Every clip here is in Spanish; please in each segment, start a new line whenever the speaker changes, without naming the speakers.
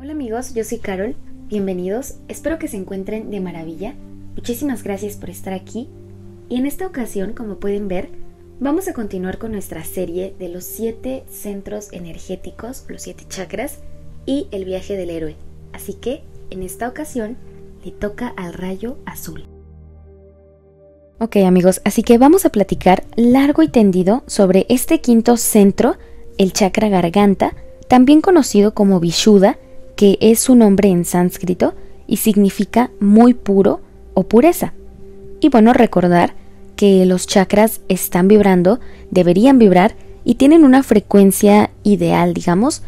Hola amigos, yo soy Carol, bienvenidos, espero que se encuentren de maravilla, muchísimas gracias por estar aquí y en esta ocasión, como pueden ver, vamos a continuar con nuestra serie de los 7 centros energéticos, los 7 chakras y el viaje del héroe, así que en esta ocasión le toca al rayo azul. Ok amigos, así que vamos a platicar largo y tendido sobre este quinto centro, el chakra garganta, también conocido como Vishuddha, que es su nombre en sánscrito y significa muy puro o pureza. Y bueno, recordar que los chakras están vibrando, deberían vibrar y tienen una frecuencia ideal, digamos,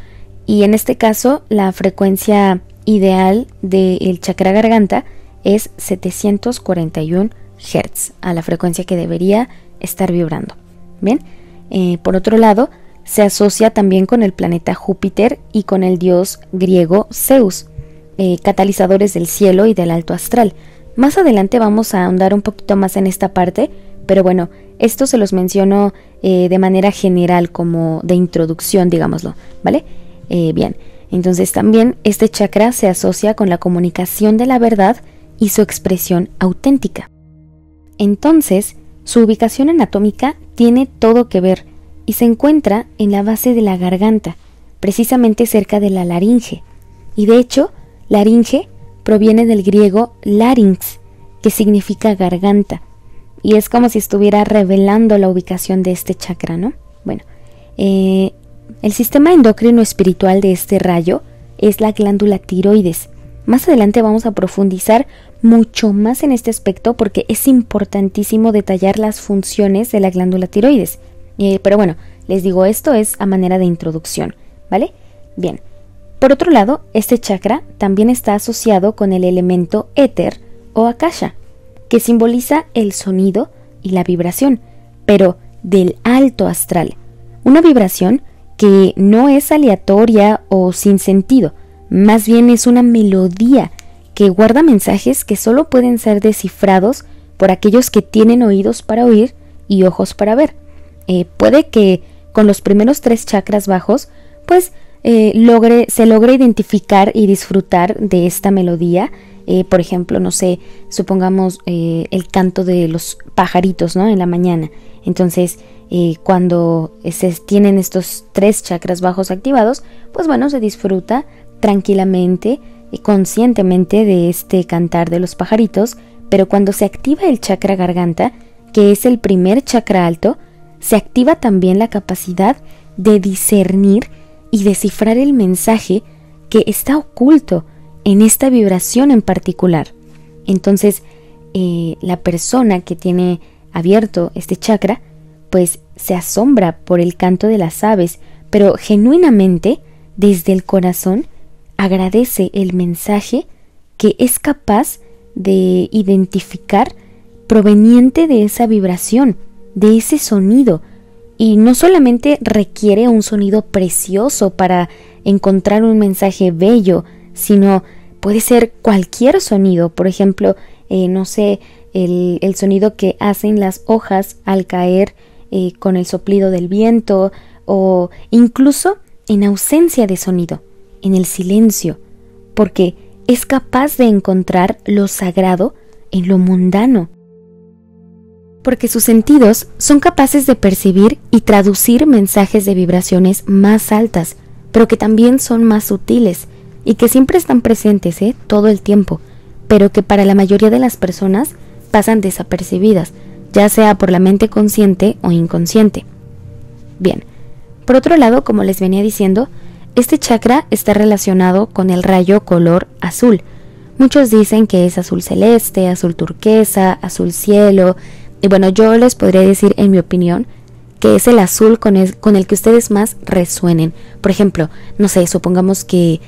y en este caso la frecuencia ideal del chakra garganta es 741 Hz, a la frecuencia que debería estar vibrando. Bien, por otro lado, se asocia también con el planeta Júpiter y con el dios griego Zeus, catalizadores del cielo y del alto astral. Más adelante vamos a ahondar un poquito más en esta parte, pero bueno, esto se los menciono de manera general, como de introducción, digámoslo, ¿vale? Bien, entonces también este chakra se asocia con la comunicación de la verdad y su expresión auténtica. Entonces, su ubicación anatómica tiene todo que ver y se encuentra en la base de la garganta, precisamente cerca de la laringe. Y de hecho, laringe proviene del griego larynx, que significa garganta. Y es como si estuviera revelando la ubicación de este chakra, ¿no? Bueno, el sistema endocrino espiritual de este rayo es la glándula tiroides. Más adelante vamos a profundizar mucho más en este aspecto porque es importantísimo detallar las funciones de la glándula tiroides. Pero bueno, les digo, esto es a manera de introducción, ¿vale? Bien, por otro lado, este chakra también está asociado con el elemento éter o akasha, que simboliza el sonido y la vibración, pero del alto astral. Una vibración que no es aleatoria o sin sentido, más bien es una melodía que guarda mensajes que solo pueden ser descifrados por aquellos que tienen oídos para oír y ojos para ver. Puede que con los primeros 3 chakras bajos, pues se logre identificar y disfrutar de esta melodía. Por ejemplo, no sé, supongamos el canto de los pajaritos, ¿no? En la mañana. Entonces, cuando se tienen estos 3 chakras bajos activados, pues bueno, se disfruta tranquilamente y conscientemente de este cantar de los pajaritos. Pero cuando se activa el chakra garganta, que es el primer chakra alto, se activa también la capacidad de discernir y descifrar el mensaje que está oculto en esta vibración en particular. Entonces, la persona que tiene abierto este chakra, pues se asombra por el canto de las aves, pero genuinamente, desde el corazón, agradece el mensaje que es capaz de identificar proveniente de esa vibración, de ese sonido, y no solamente requiere un sonido precioso para encontrar un mensaje bello, sino puede ser cualquier sonido, por ejemplo, no sé, el sonido que hacen las hojas al caer con el soplido del viento, o incluso en ausencia de sonido, en el silencio, porque es capaz de encontrar lo sagrado en lo mundano. Porque sus sentidos son capaces de percibir y traducir mensajes de vibraciones más altas, pero que también son más sutiles y que siempre están presentes todo el tiempo, pero que para la mayoría de las personas pasan desapercibidas, ya sea por la mente consciente o inconsciente. Bien, por otro lado, como les venía diciendo, este chakra está relacionado con el rayo color azul. Muchos dicen que es azul celeste, azul turquesa, azul cielo. Y bueno, yo les podría decir, en mi opinión, que es el azul con el que ustedes más resuenen. Por ejemplo, no sé, supongamos que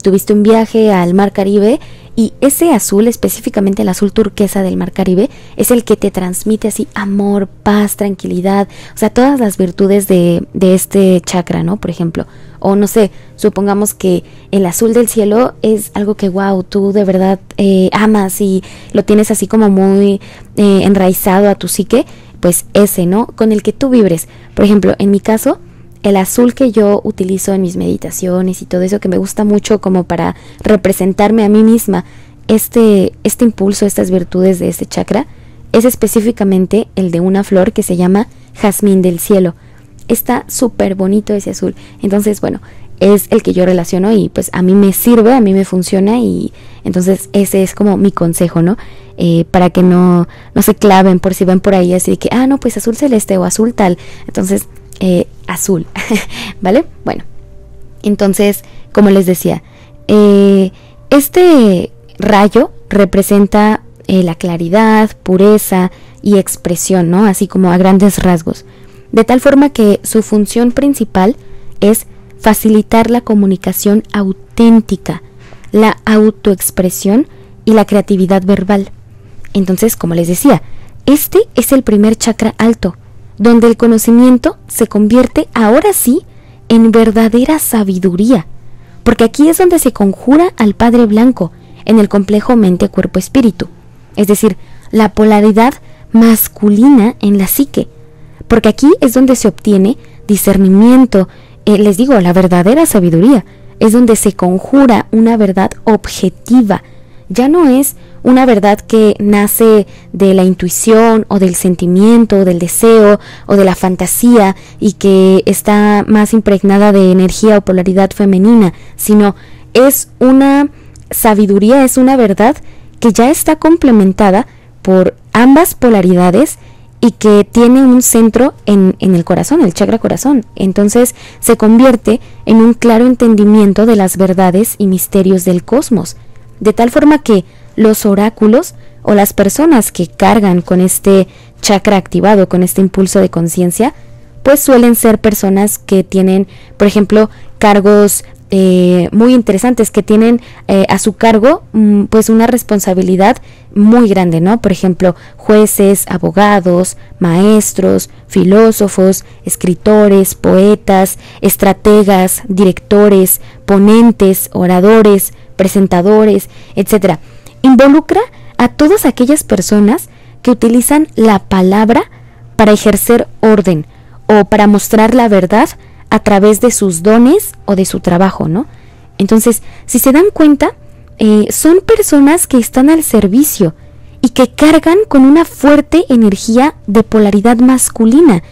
tuviste un viaje al Mar Caribe y ese azul, específicamente el azul turquesa del Mar Caribe, es el que te transmite así amor, paz, tranquilidad, o sea, todas las virtudes de este chakra, ¿no? Por ejemplo, o no sé, supongamos que el azul del cielo es algo que wow, tú de verdad amas y lo tienes así como muy enraizado a tu psique, pues ese, ¿no? Con el que tú vibres. Por ejemplo, en mi caso, el azul que yo utilizo en mis meditaciones y todo eso, que me gusta mucho como para representarme a mí misma este impulso, estas virtudes de este chakra, es específicamente el de una flor que se llama jazmín del cielo. Está súper bonito ese azul. Entonces, bueno, es el que yo relaciono y pues a mí me sirve, a mí me funciona, y entonces ese es como mi consejo, ¿no? Para que no se claven por si ven por ahí así de que, no, pues azul celeste o azul tal. Entonces, azul, ¿vale? Bueno, entonces, como les decía, este rayo representa la claridad, pureza y expresión, ¿no? Así como a grandes rasgos. De tal forma que su función principal es facilitar la comunicación auténtica, la autoexpresión y la creatividad verbal. Entonces, como les decía, este es el primer chakra alto, donde el conocimiento se convierte ahora sí en verdadera sabiduría, porque aquí es donde se conjura al Padre Blanco en el complejo mente-cuerpo-espíritu, es decir, la polaridad masculina en la psique, porque aquí es donde se obtiene discernimiento, les digo, la verdadera sabiduría, es donde se conjura una verdad objetiva. Ya no es una verdad que nace de la intuición o del sentimiento o del deseo o de la fantasía y que está más impregnada de energía o polaridad femenina, sino es una sabiduría, es una verdad que ya está complementada por ambas polaridades y que tiene un centro en el corazón, el chakra corazón. Entonces se convierte en un claro entendimiento de las verdades y misterios del cosmos, de tal forma que los oráculos o las personas que cargan con este chakra activado, con este impulso de conciencia, pues suelen ser personas que tienen, por ejemplo, cargos muy interesantes, que tienen a su cargo pues una responsabilidad muy grande, ¿no? Por ejemplo, jueces, abogados, maestros, filósofos, escritores, poetas, estrategas, directores, ponentes, oradores, presentadores, etcétera. Involucra a todas aquellas personas que utilizan la palabra para ejercer orden o para mostrar la verdad a través de sus dones o de su trabajo, ¿no? Entonces, si se dan cuenta, son personas que están al servicio y que cargan con una fuerte energía de polaridad masculina.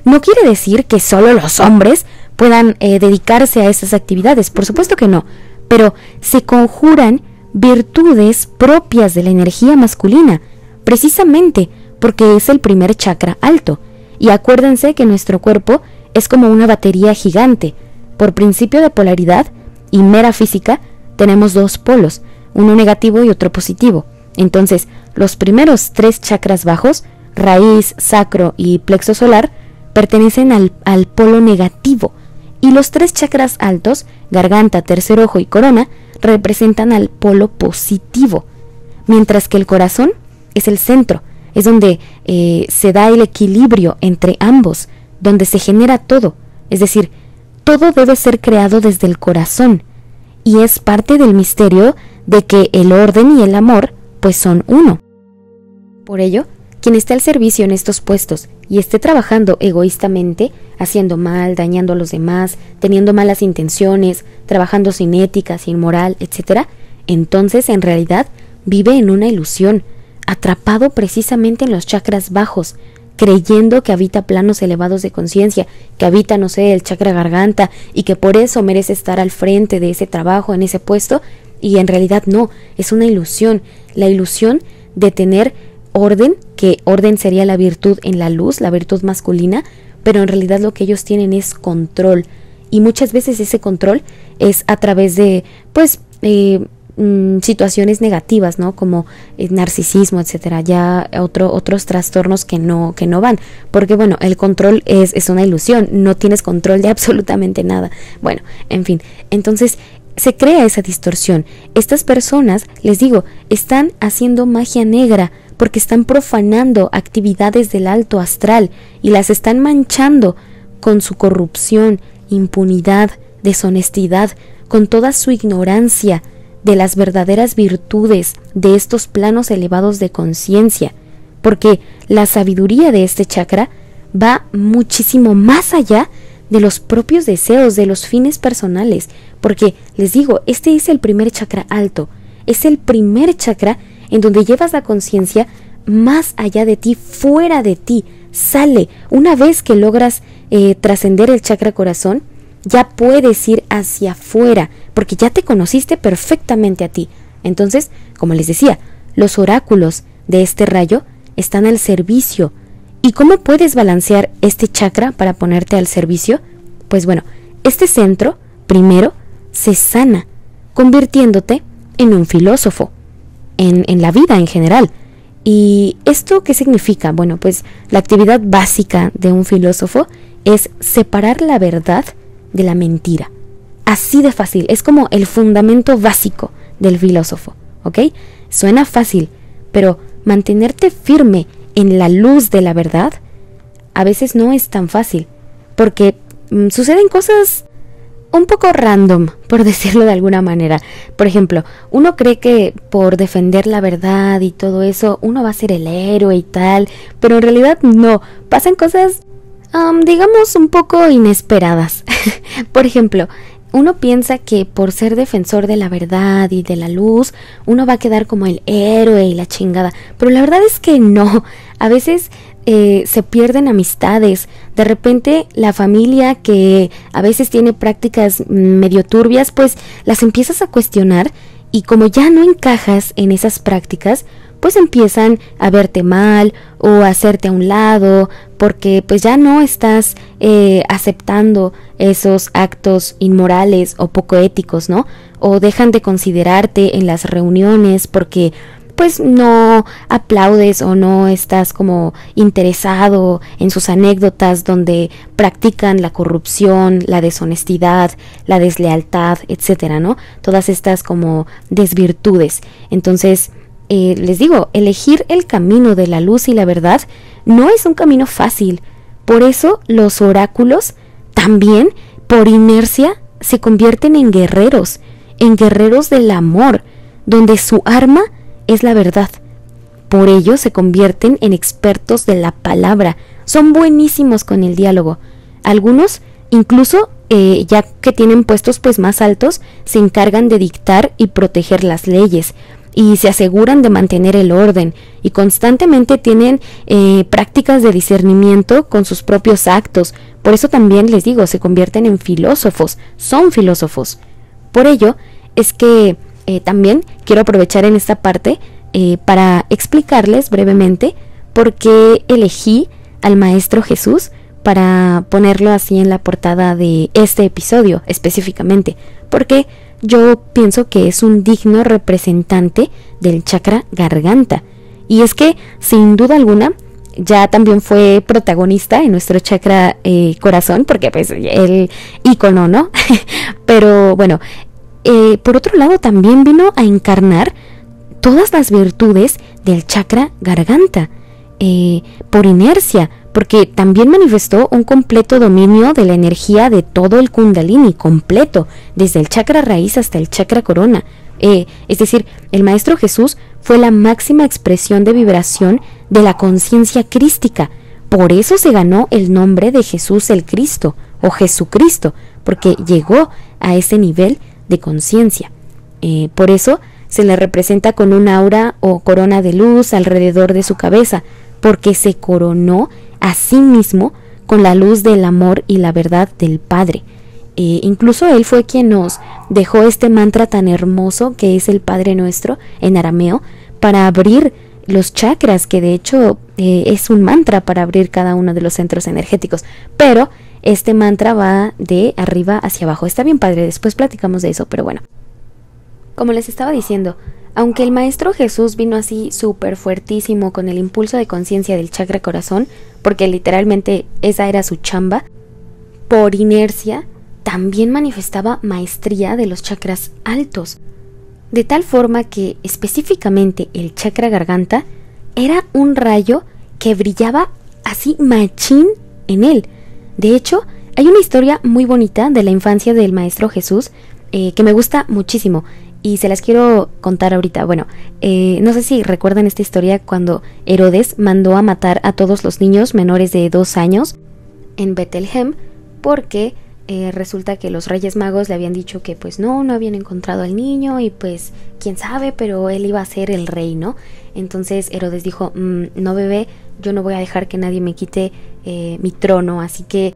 No quiere decir que solo los hombres puedan dedicarse a esas actividades, por supuesto que no, pero se conjuran virtudes propias de la energía masculina, precisamente porque es el primer chakra alto. Y acuérdense que nuestro cuerpo es como una batería gigante. Por principio de polaridad y mera física, tenemos dos polos, uno negativo y otro positivo. Entonces, los primeros 3 chakras bajos, raíz, sacro y plexo solar, pertenecen al polo negativo, y los 3 chakras altos, garganta, tercer ojo y corona, representan al polo positivo, mientras que el corazón es el centro, es donde se da el equilibrio entre ambos, donde se genera todo, es decir, todo debe ser creado desde el corazón, y es parte del misterio de que el orden y el amor pues son uno. Por ello, quien esté al servicio en estos puestos y esté trabajando egoístamente, haciendo mal, dañando a los demás, teniendo malas intenciones, trabajando sin ética, sin moral, etc., entonces en realidad vive en una ilusión, atrapado precisamente en los chakras bajos, creyendo que habita planos elevados de conciencia, que habita, no sé, el chakra garganta, y que por eso merece estar al frente de ese trabajo, en ese puesto, y en realidad no, es una ilusión, la ilusión de tener orden, que orden sería la virtud en la luz, la virtud masculina, pero en realidad lo que ellos tienen es control, y muchas veces ese control es a través de, pues, situaciones negativas, ¿no? Como narcisismo, etcétera, ya otros trastornos que no van, porque bueno, el control es una ilusión, no tienes control de absolutamente nada. Bueno, en fin, entonces se crea esa distorsión. Estas personas, les digo, están haciendo magia negra porque están profanando actividades del alto astral y las están manchando con su corrupción, impunidad, deshonestidad, con toda su ignorancia de las verdaderas virtudes de estos planos elevados de conciencia, porque la sabiduría de este chakra va muchísimo más allá de los propios deseos, de los fines personales, porque les digo, este es el primer chakra alto, es el primer chakra en donde llevas la conciencia más allá de ti, fuera de ti, sale. Una vez que logras trascender el chakra corazón, ya puedes ir hacia afuera, porque ya te conociste perfectamente a ti. Entonces, como les decía, los oráculos de este rayo están al servicio. ¿Y cómo puedes balancear este chakra para ponerte al servicio? Pues bueno, este centro, primero, se sana, convirtiéndote en un filósofo, en la vida en general. ¿Y esto qué significa? Bueno, pues la actividad básica de un filósofo es separar la verdad de la mentira. Así de fácil, es como el fundamento básico del filósofo, ¿ok? Suena fácil, pero mantenerte firme en la luz de la verdad a veces no es tan fácil, porque suceden cosas un poco random, por decirlo de alguna manera. Por ejemplo, uno cree que por defender la verdad y todo eso, uno va a ser el héroe y tal, pero en realidad no, pasan cosas, digamos, un poco inesperadas. Por ejemplo, uno piensa que por ser defensor de la verdad y de la luz, uno va a quedar como el héroe y la chingada, pero la verdad es que no. A veces se pierden amistades, de repente la familia que a veces tiene prácticas medio turbias, pues las empiezas a cuestionar y como ya no encajas en esas prácticas, pues empiezan a verte mal o a hacerte a un lado porque pues ya no estás aceptando esos actos inmorales o poco éticos, ¿no? O dejan de considerarte en las reuniones porque pues no aplaudes o no estás como interesado en sus anécdotas donde practican la corrupción, la deshonestidad, la deslealtad, etcétera, ¿no? Todas estas como desvirtudes. Entonces, les digo, elegir el camino de la luz y la verdad no es un camino fácil. Por eso los oráculos también, por inercia, se convierten en guerreros del amor, donde su arma es la verdad. Por ello se convierten en expertos de la palabra. Son buenísimos con el diálogo. Algunos, incluso, ya que tienen puestos pues más altos, se encargan de dictar y proteger las leyes y se aseguran de mantener el orden y constantemente tienen prácticas de discernimiento con sus propios actos. Por eso también les digo, se convierten en filósofos, son filósofos. Por ello es que también quiero aprovechar en esta parte para explicarles brevemente por qué elegí al Maestro Jesús para ponerlo así en la portada de este episodio específicamente, porque yo pienso que es un digno representante del chakra garganta. Y es que, sin duda alguna, ya también fue protagonista en nuestro chakra corazón, porque pues el ícono, ¿no? Pero bueno, por otro lado también vino a encarnar todas las virtudes del chakra garganta, por inercia, porque también manifestó un completo dominio de la energía de todo el kundalini, completo, desde el chakra raíz hasta el chakra corona. Es decir, el Maestro Jesús fue la máxima expresión de vibración de la conciencia crística. Por eso se ganó el nombre de Jesús el Cristo, o Jesucristo, porque llegó a ese nivel de conciencia. Por eso se le representa con un aura o corona de luz alrededor de su cabeza, porque se coronó a sí mismo con la luz del amor y la verdad del Padre. Incluso él fue quien nos dejó este mantra tan hermoso que es el Padre Nuestro en arameo, para abrir los chakras, que de hecho es un mantra para abrir cada uno de los centros energéticos, pero este mantra va de arriba hacia abajo. Está bien padre, después platicamos de eso, pero bueno. Como les estaba diciendo, aunque el Maestro Jesús vino así súper fuertísimo con el impulso de conciencia del chakra corazón, porque literalmente esa era su chamba, por inercia también manifestaba maestría de los chakras altos, de tal forma que específicamente el chakra garganta era un rayo que brillaba así machín en él. De hecho, hay una historia muy bonita de la infancia del Maestro Jesús que me gusta muchísimo y se las quiero contar ahorita. Bueno, no sé si recuerdan esta historia cuando Herodes mandó a matar a todos los niños menores de 2 años en Betlehem porque resulta que los Reyes Magos le habían dicho que pues no habían encontrado al niño y pues quién sabe, pero él iba a ser el rey, ¿no? Entonces Herodes dijo, no bebé, yo no voy a dejar que nadie me quite mi trono, así que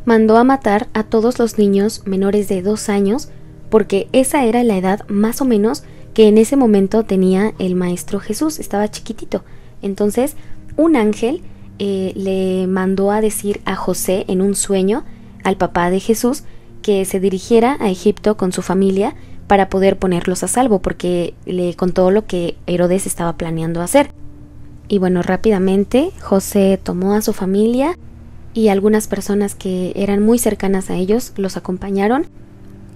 mandó a matar a todos los niños menores de 2 años, porque esa era la edad más o menos que en ese momento tenía el maestro Jesús, estaba chiquitito. Entonces un ángel le mandó a decir a José en un sueño, al papá de Jesús, que se dirigiera a Egipto con su familia para poder ponerlos a salvo, porque le contó lo que Herodes estaba planeando hacer. Y bueno, rápidamente José tomó a su familia y algunas personas que eran muy cercanas a ellos los acompañaron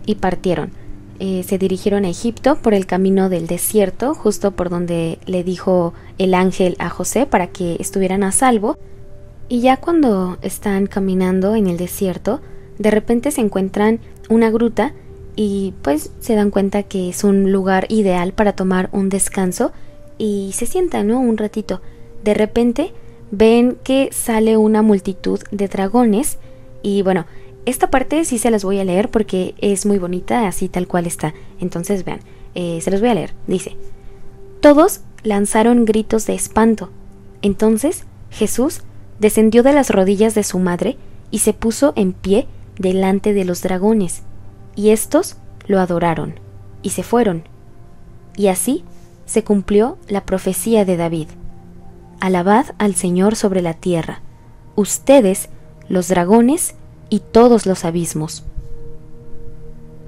y partieron. Se dirigieron a Egipto por el camino del desierto, justo por donde le dijo el ángel a José para que estuvieran a salvo. Y ya cuando están caminando en el desierto, de repente se encuentran una gruta y pues se dan cuenta que es un lugar ideal para tomar un descanso y se sientan, ¿no? Un ratito. De repente ven que sale una multitud de dragones y bueno, esta parte sí se las voy a leer porque es muy bonita, así tal cual está. Entonces vean, se los voy a leer. Dice: todos lanzaron gritos de espanto. Entonces Jesús descendió de las rodillas de su madre y se puso en pie delante de los dragones, y éstos lo adoraron y se fueron. Y así se cumplió la profecía de David: alabad al Señor sobre la tierra, ustedes, los dragones y todos los abismos.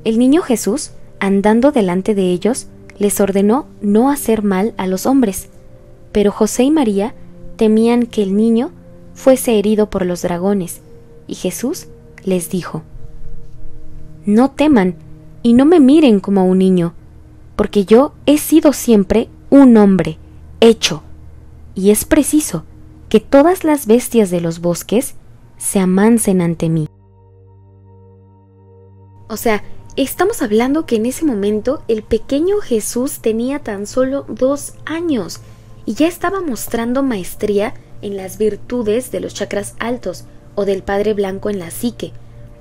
El niño Jesús, andando delante de ellos, les ordenó no hacer mal a los hombres, pero José y María temían que el niño fuese herido por los dragones, y Jesús les dijo: no teman y no me miren como a un niño, porque yo he sido siempre un hombre hecho, y es preciso que todas las bestias de los bosques se amansen ante mí. O sea, estamos hablando que en ese momento el pequeño Jesús tenía tan solo 2 años y ya estaba mostrando maestría en las virtudes de los chakras altos o del Padre Blanco en la psique.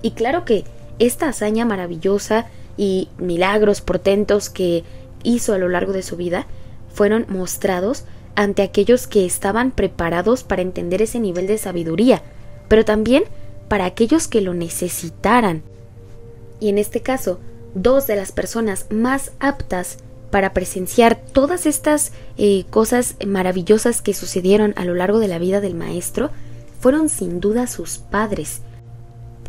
Y claro que esta hazaña maravillosa y milagros portentos que hizo a lo largo de su vida fueron mostrados ante aquellos que estaban preparados para entender ese nivel de sabiduría, pero también para aquellos que lo necesitaran. Y en este caso, 2 de las personas más aptas para presenciar todas estas cosas maravillosas que sucedieron a lo largo de la vida del maestro fueron sin duda sus padres,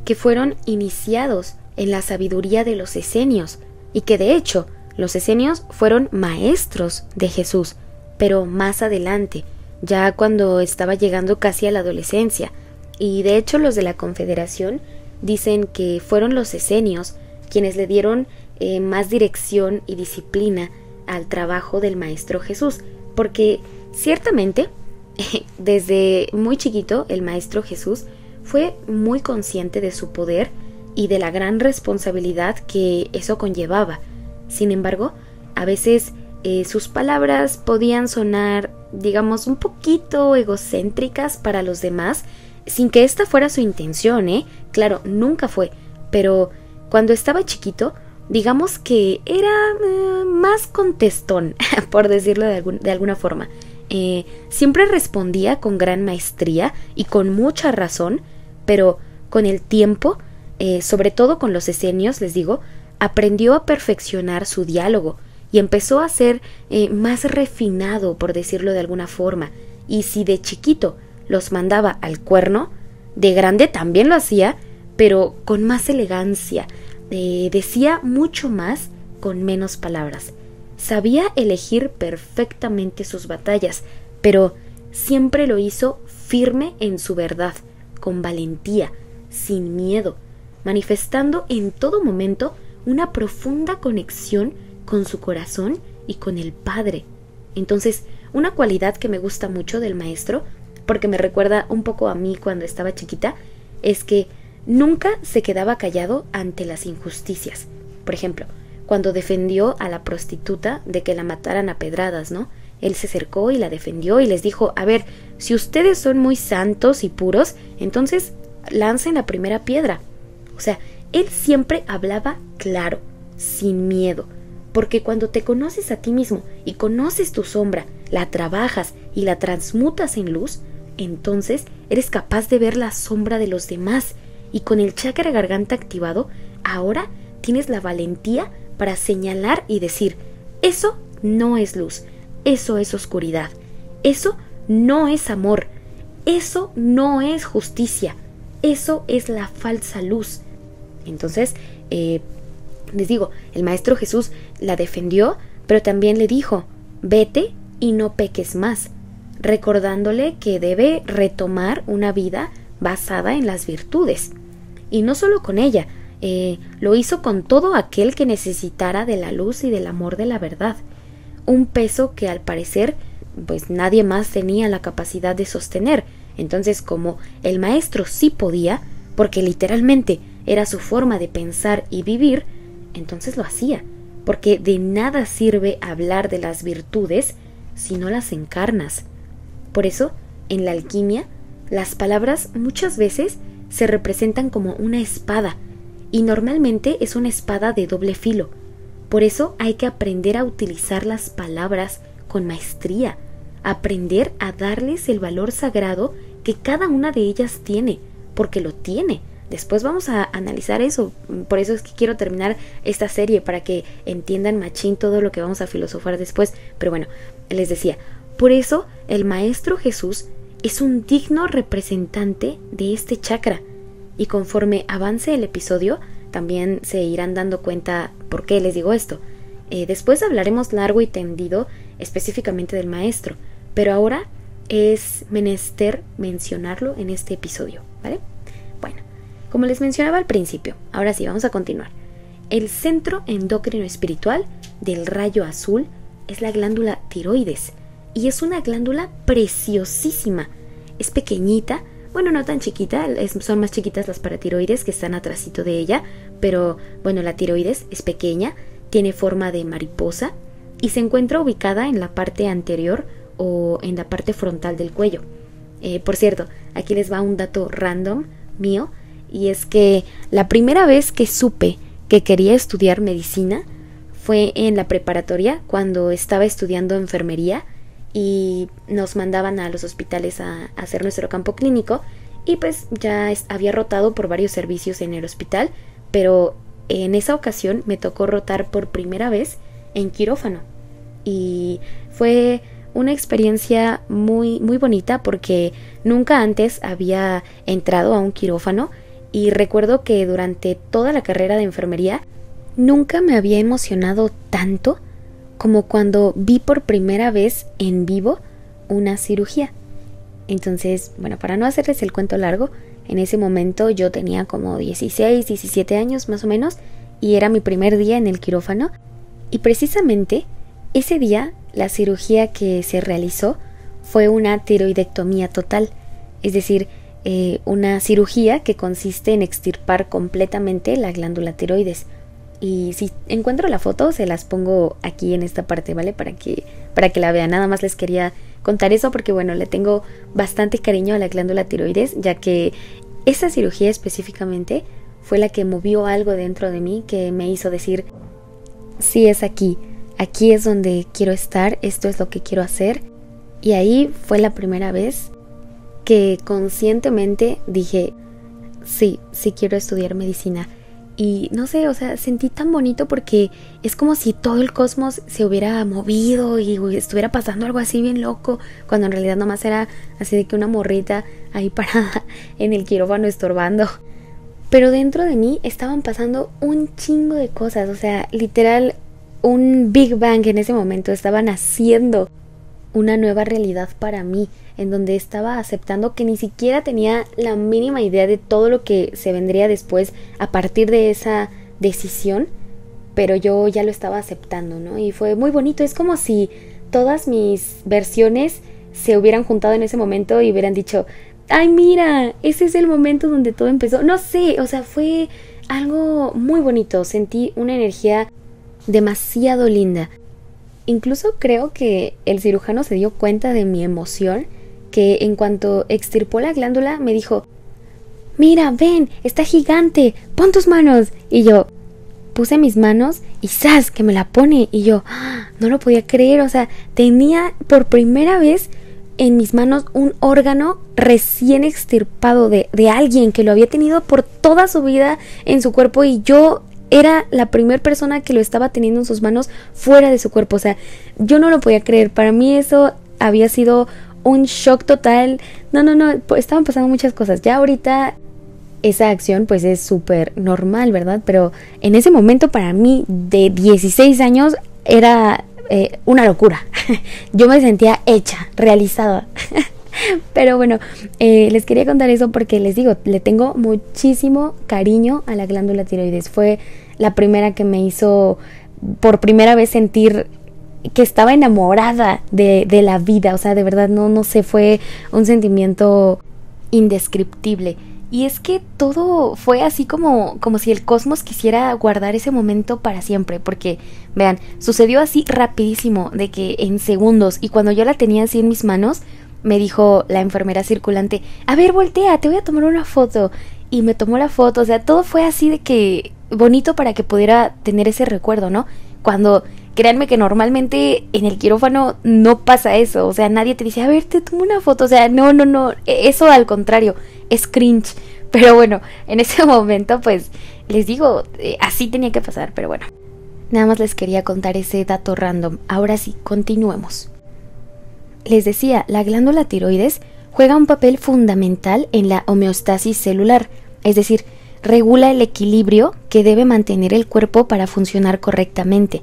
que fueron iniciados en la sabiduría de los esenios y que de hecho los esenios fueron maestros de Jesús, pero más adelante, ya cuando estaba llegando casi a la adolescencia. Y de hecho los de la Confederación dicen que fueron los esenios quienes le dieron más dirección y disciplina al trabajo del Maestro Jesús, porque ciertamente desde muy chiquito el Maestro Jesús fue muy consciente de su poder y de la gran responsabilidad que eso conllevaba. Sin embargo, a veces sus palabras podían sonar, digamos, un poquito egocéntricas para los demás, sin que esta fuera su intención, Claro, nunca fue, pero cuando estaba chiquito, digamos que era más contestón, por decirlo de alguna forma. Siempre respondía con gran maestría y con mucha razón, pero con el tiempo, sobre todo con los esenios, les digo, aprendió a perfeccionar su diálogo y empezó a ser más refinado, por decirlo de alguna forma. Y si de chiquito los mandaba al cuerno, de grande también lo hacía, pero con más elegancia. Decía mucho más con menos palabras. Sabía elegir perfectamente sus batallas, pero siempre lo hizo firme en su verdad, con valentía, sin miedo, manifestando en todo momento una profunda conexión con su corazón y con el Padre. Entonces, una cualidad que me gusta mucho del maestro, porque me recuerda un poco a mí cuando estaba chiquita, es que nunca se quedaba callado ante las injusticias. Por ejemplo, cuando defendió a la prostituta de que la mataran a pedradas, ¿no? Él se acercó y la defendió y les dijo: a ver, si ustedes son muy santos y puros, entonces lancen la primera piedra. O sea, él siempre hablaba claro, sin miedo, porque cuando te conoces a ti mismo y conoces tu sombra, la trabajas y la transmutas en luz, entonces eres capaz de ver la sombra de los demás, y con el chakra garganta activado, ahora tienes la valentía para señalar y decir: eso no es luz, eso es oscuridad, eso no es amor, eso no es justicia, eso es la falsa luz. Entonces, les digo, el Maestro Jesús la defendió, pero también le dijo: vete y no peques más, recordándole que debe retomar una vida basada en las virtudes. Y no solo con ella, lo hizo con todo aquel que necesitara de la luz y del amor de la verdad. Un peso que al parecer pues nadie más tenía la capacidad de sostener. Entonces, como el maestro sí podía, porque literalmente era su forma de pensar y vivir, entonces lo hacía, porque de nada sirve hablar de las virtudes si no las encarnas. Por eso, en la alquimia, las palabras muchas veces se representan como una espada, y normalmente es una espada de doble filo. Por eso hay que aprender a utilizar las palabras con maestría, aprender a darles el valor sagrado que cada una de ellas tiene, porque lo tiene. Después vamos a analizar eso, por eso es que quiero terminar esta serie, para que entiendan machín todo lo que vamos a filosofar después. Pero bueno, les decía, por eso el Maestro Jesús es un digno representante de este chakra, y conforme avance el episodio también se irán dando cuenta por qué les digo esto. Después hablaremos largo y tendido específicamente del maestro, pero ahora es menester mencionarlo en este episodio, ¿vale? Bueno, como les mencionaba al principio, ahora sí, vamos a continuar. El centro endocrino espiritual del rayo azul es la glándula tiroides, y es una glándula preciosísima. Es pequeñita, bueno, no tan chiquita, son más chiquitas las paratiroides que están atrásito de ella, pero bueno, la tiroides es pequeña, tiene forma de mariposa y se encuentra ubicada en la parte anterior o en la parte frontal del cuello. Por cierto, aquí les va un dato random mío, y es que la primera vez que supe que quería estudiar medicina fue en la preparatoria, cuando estaba estudiando enfermería y nos mandaban a los hospitales a hacer nuestro campo clínico, y pues ya había rotado por varios servicios en el hospital, pero en esa ocasión me tocó rotar por primera vez en quirófano, y fue una experiencia muy, muy bonita, porque nunca antes había entrado a un quirófano, y recuerdo que durante toda la carrera de enfermería nunca me había emocionado tanto como cuando vi por primera vez en vivo una cirugía. Entonces, bueno, para no hacerles el cuento largo, en ese momento yo tenía como 16, 17 años más o menos, y era mi primer día en el quirófano, y precisamente ese día la cirugía que se realizó fue una tiroidectomía total, es decir, una cirugía que consiste en extirpar completamente la glándula tiroides. Y si encuentro la foto se las pongo aquí en esta parte, ¿vale? Para que la vean. Nada más les quería contar eso porque, bueno, le tengo bastante cariño a la glándula tiroides, ya que esa cirugía específicamente fue la que movió algo dentro de mí que me hizo decir: sí, es aquí es donde quiero estar, esto es lo que quiero hacer. Y ahí fue la primera vez que conscientemente dije: sí quiero estudiar medicina. Y no sé, o sea, sentí tan bonito, porque es como si todo el cosmos se hubiera movido y estuviera pasando algo así bien loco, cuando en realidad nomás era así de que una morrita ahí parada en el quirófano estorbando. Pero dentro de mí estaban pasando un chingo de cosas, o sea, literal un Big Bang en ese momento. Estaban haciendo una nueva realidad para mí, en donde estaba aceptando que ni siquiera tenía la mínima idea de todo lo que se vendría después a partir de esa decisión, pero yo ya lo estaba aceptando, ¿no? Y fue muy bonito. Es como si todas mis versiones se hubieran juntado en ese momento y hubieran dicho: ay, mira, ese es el momento donde todo empezó. No sé, o sea, fue algo muy bonito. Sentí una energía demasiado linda. Incluso creo que el cirujano se dio cuenta de mi emoción, que en cuanto extirpó la glándula me dijo: mira, ven, está gigante, pon tus manos. Y yo puse mis manos y ¡zas! Que me la pone. Y yo no lo podía creer, o sea, tenía por primera vez en mis manos un órgano recién extirpado de alguien que lo había tenido por toda su vida en su cuerpo, y yo era la primera persona que lo estaba teniendo en sus manos fuera de su cuerpo. O sea, yo no lo podía creer. Para mí eso había sido un shock total. No, estaban pasando muchas cosas. Ya ahorita esa acción pues es súper normal, ¿verdad? Pero en ese momento para mí de 16 años era una locura. Yo me sentía hecha, realizada. Pero bueno, les quería contar eso porque les digo, le tengo muchísimo cariño a la glándula tiroides. Fue la primera que me hizo por primera vez sentir que estaba enamorada de la vida. O sea, de verdad, no sé, fue un sentimiento indescriptible. Y es que todo fue así como si el cosmos quisiera guardar ese momento para siempre, porque, vean, sucedió así rapidísimo, de que en segundos, y cuando yo la tenía así en mis manos, me dijo la enfermera circulante, a ver, voltea, te voy a tomar una foto, y me tomó la foto. O sea, todo fue así de que bonito para que pudiera tener ese recuerdo, ¿no? Cuando, créanme que normalmente en el quirófano no pasa eso, o sea, nadie te dice, a ver, te tomo una foto. O sea, no, eso al contrario, es cringe. Pero bueno, en ese momento pues les digo, así tenía que pasar. Pero bueno, nada más les quería contar ese dato random. Ahora sí, continuemos. Les decía, la glándula tiroides juega un papel fundamental en la homeostasis celular, es decir, regula el equilibrio que debe mantener el cuerpo para funcionar correctamente.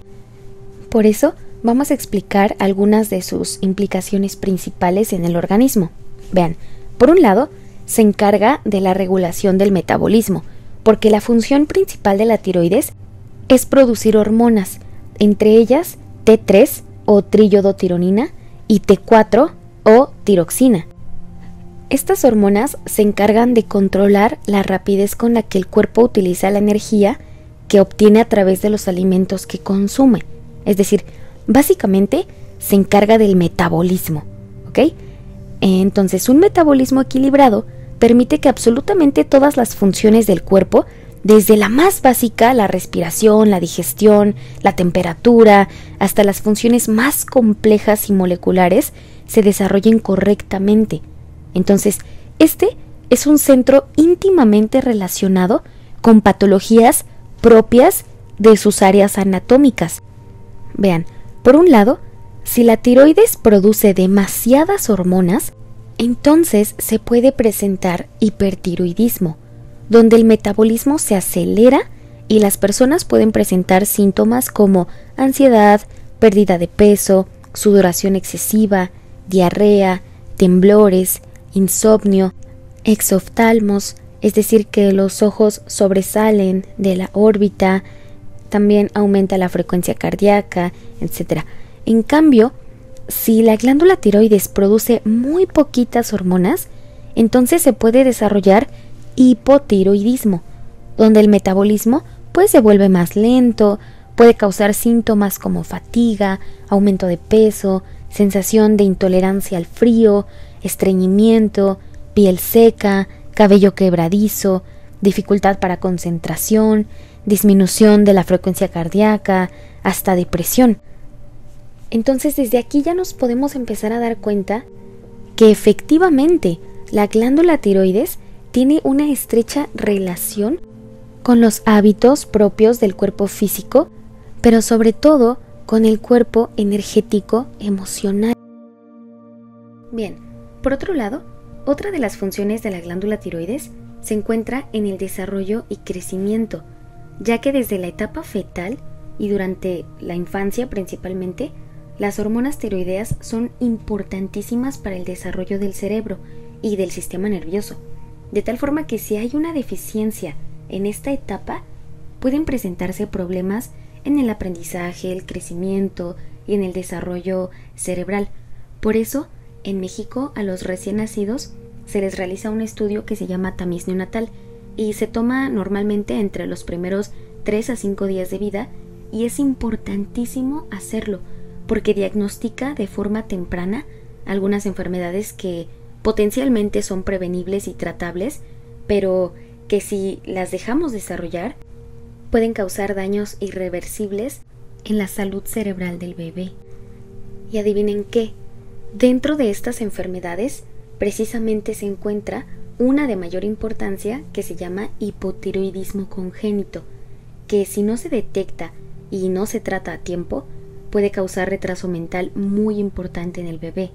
Por eso, vamos a explicar algunas de sus implicaciones principales en el organismo. Vean, por un lado, se encarga de la regulación del metabolismo, porque la función principal de la tiroides es producir hormonas, entre ellas T3 o triiodotironina y T4 o tiroxina. Estas hormonas se encargan de controlar la rapidez con la que el cuerpo utiliza la energía que obtiene a través de los alimentos que consume. Es decir, básicamente se encarga del metabolismo, ¿ok? Entonces, un metabolismo equilibrado permite que absolutamente todas las funciones del cuerpo, desde la más básica, la respiración, la digestión, la temperatura, hasta las funciones más complejas y moleculares, se desarrollen correctamente. Entonces, este es un centro íntimamente relacionado con patologías propias de sus áreas anatómicas. Vean, por un lado, si la tiroides produce demasiadas hormonas, entonces se puede presentar hipertiroidismo, donde el metabolismo se acelera y las personas pueden presentar síntomas como ansiedad, pérdida de peso, sudoración excesiva, diarrea, temblores, insomnio, exoftalmos, es decir, que los ojos sobresalen de la órbita, también aumenta la frecuencia cardíaca, etc. En cambio, si la glándula tiroides produce muy poquitas hormonas, entonces se puede desarrollar hipotiroidismo, donde el metabolismo pues se vuelve más lento, puede causar síntomas como fatiga, aumento de peso, sensación de intolerancia al frío, estreñimiento, piel seca, cabello quebradizo, dificultad para concentración, disminución de la frecuencia cardíaca, hasta depresión. Entonces, desde aquí ya nos podemos empezar a dar cuenta que efectivamente la glándula tiroides tiene una estrecha relación con los hábitos propios del cuerpo físico, pero sobre todo con el cuerpo energético emocional. Bien, por otro lado, otra de las funciones de la glándula tiroides se encuentra en el desarrollo y crecimiento, ya que desde la etapa fetal y durante la infancia principalmente, las hormonas tiroideas son importantísimas para el desarrollo del cerebro y del sistema nervioso, de tal forma que si hay una deficiencia en esta etapa, pueden presentarse problemas en el aprendizaje, el crecimiento y en el desarrollo cerebral. Por eso, en México, a los recién nacidos se les realiza un estudio que se llama tamiz neonatal y se toma normalmente entre los primeros 3 a 5 días de vida, y es importantísimo hacerlo porque diagnostica de forma temprana algunas enfermedades que potencialmente son prevenibles y tratables, pero que si las dejamos desarrollar, pueden causar daños irreversibles en la salud cerebral del bebé. Y adivinen qué, dentro de estas enfermedades precisamente se encuentra una de mayor importancia que se llama hipotiroidismo congénito, que si no se detecta y no se trata a tiempo, puede causar retraso mental muy importante en el bebé.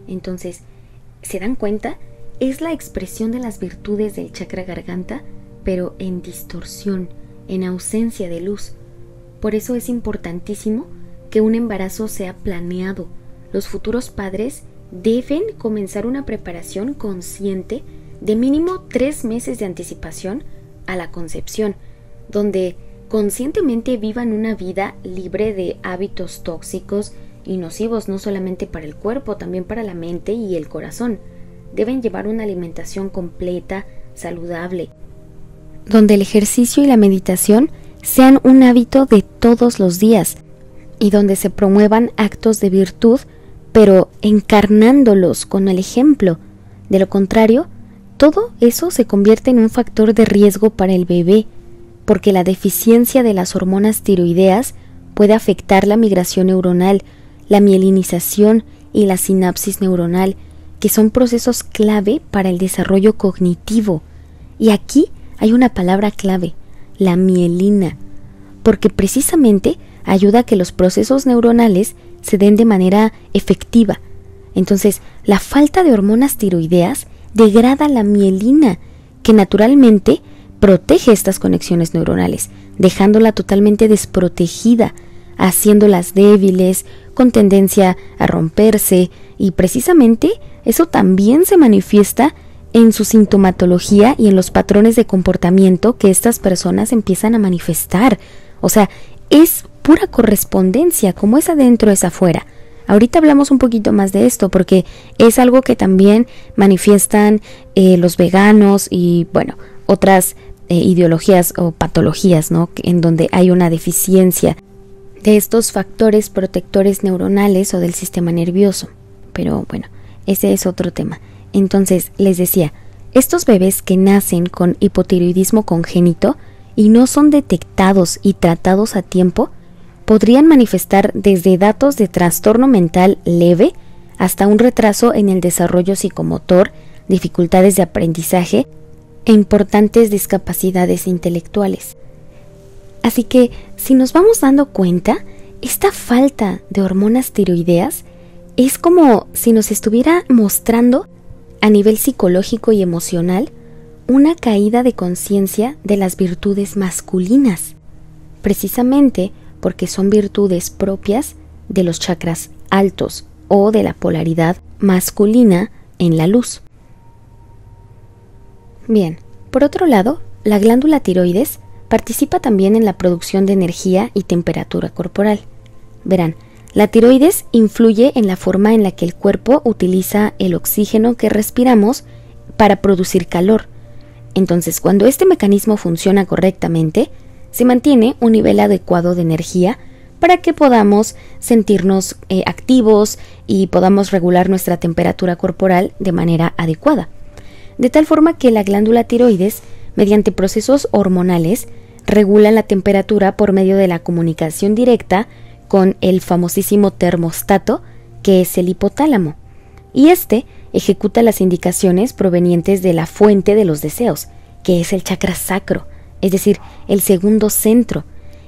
Entonces, ¿se dan cuenta? Es la expresión de las virtudes del chakra garganta, pero en distorsión, en ausencia de luz. Por eso es importantísimo que un embarazo sea planeado. Los futuros padres deben comenzar una preparación consciente de mínimo 3 meses de anticipación a la concepción, donde conscientemente vivan una vida libre de hábitos tóxicos y nocivos, no solamente para el cuerpo, también para la mente y el corazón. Deben llevar una alimentación completa, saludable, donde el ejercicio y la meditación sean un hábito de todos los días y donde se promuevan actos de virtud, pero encarnándolos con el ejemplo. De lo contrario, todo eso se convierte en un factor de riesgo para el bebé, porque la deficiencia de las hormonas tiroideas puede afectar la migración neuronal, la mielinización y la sinapsis neuronal, que son procesos clave para el desarrollo cognitivo. Y aquí hay una palabra clave, la mielina, porque precisamente ayuda a que los procesos neuronales se den de manera efectiva. Entonces, la falta de hormonas tiroideas degrada la mielina, que naturalmente protege estas conexiones neuronales, dejándola totalmente desprotegida, haciéndolas débiles, con tendencia a romperse, y precisamente eso también se manifiesta en su sintomatología y en los patrones de comportamiento que estas personas empiezan a manifestar. O sea, es pura correspondencia, como es adentro es afuera. Ahorita hablamos un poquito más de esto porque es algo que también manifiestan los veganos y, bueno, otras ideologías o patologías, ¿no?, en donde hay una deficiencia de estos factores protectores neuronales o del sistema nervioso. Pero bueno, ese es otro tema. Entonces, les decía, estos bebés que nacen con hipotiroidismo congénito y no son detectados y tratados a tiempo, podrían manifestar desde datos de trastorno mental leve hasta un retraso en el desarrollo psicomotor, dificultades de aprendizaje e importantes discapacidades intelectuales. Así que, si nos vamos dando cuenta, esta falta de hormonas tiroideas es como si nos estuviera mostrando a nivel psicológico y emocional una caída de conciencia de las virtudes masculinas, precisamente porque son virtudes propias de los chakras altos o de la polaridad masculina en la luz. Bien, por otro lado, la glándula tiroides participa también en la producción de energía y temperatura corporal. Verán, la tiroides influye en la forma en la que el cuerpo utiliza el oxígeno que respiramos para producir calor. Entonces, cuando este mecanismo funciona correctamente, se mantiene un nivel adecuado de energía para que podamos sentirnos activos y podamos regular nuestra temperatura corporal de manera adecuada. De tal forma que la glándula tiroides, mediante procesos hormonales, regula la temperatura por medio de la comunicación directa con el famosísimo termostato, que es el hipotálamo, y este ejecuta las indicaciones provenientes de la fuente de los deseos, que es el chakra sacro, es decir, el segundo centro.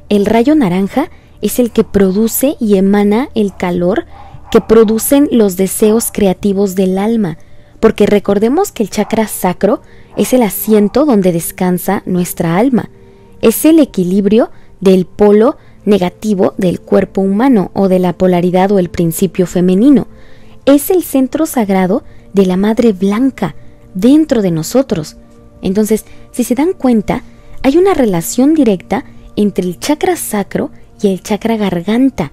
El rayo naranja es el que produce y emana el calor que producen los deseos creativos del alma, porque recordemos que el chakra sacro es el asiento donde descansa nuestra alma, es el equilibrio del polo negativo del cuerpo humano o de la polaridad o el principio femenino. Es el centro sagrado de la madre blanca dentro de nosotros. Entonces, si se dan cuenta, hay una relación directa entre el chakra sacro y el chakra garganta,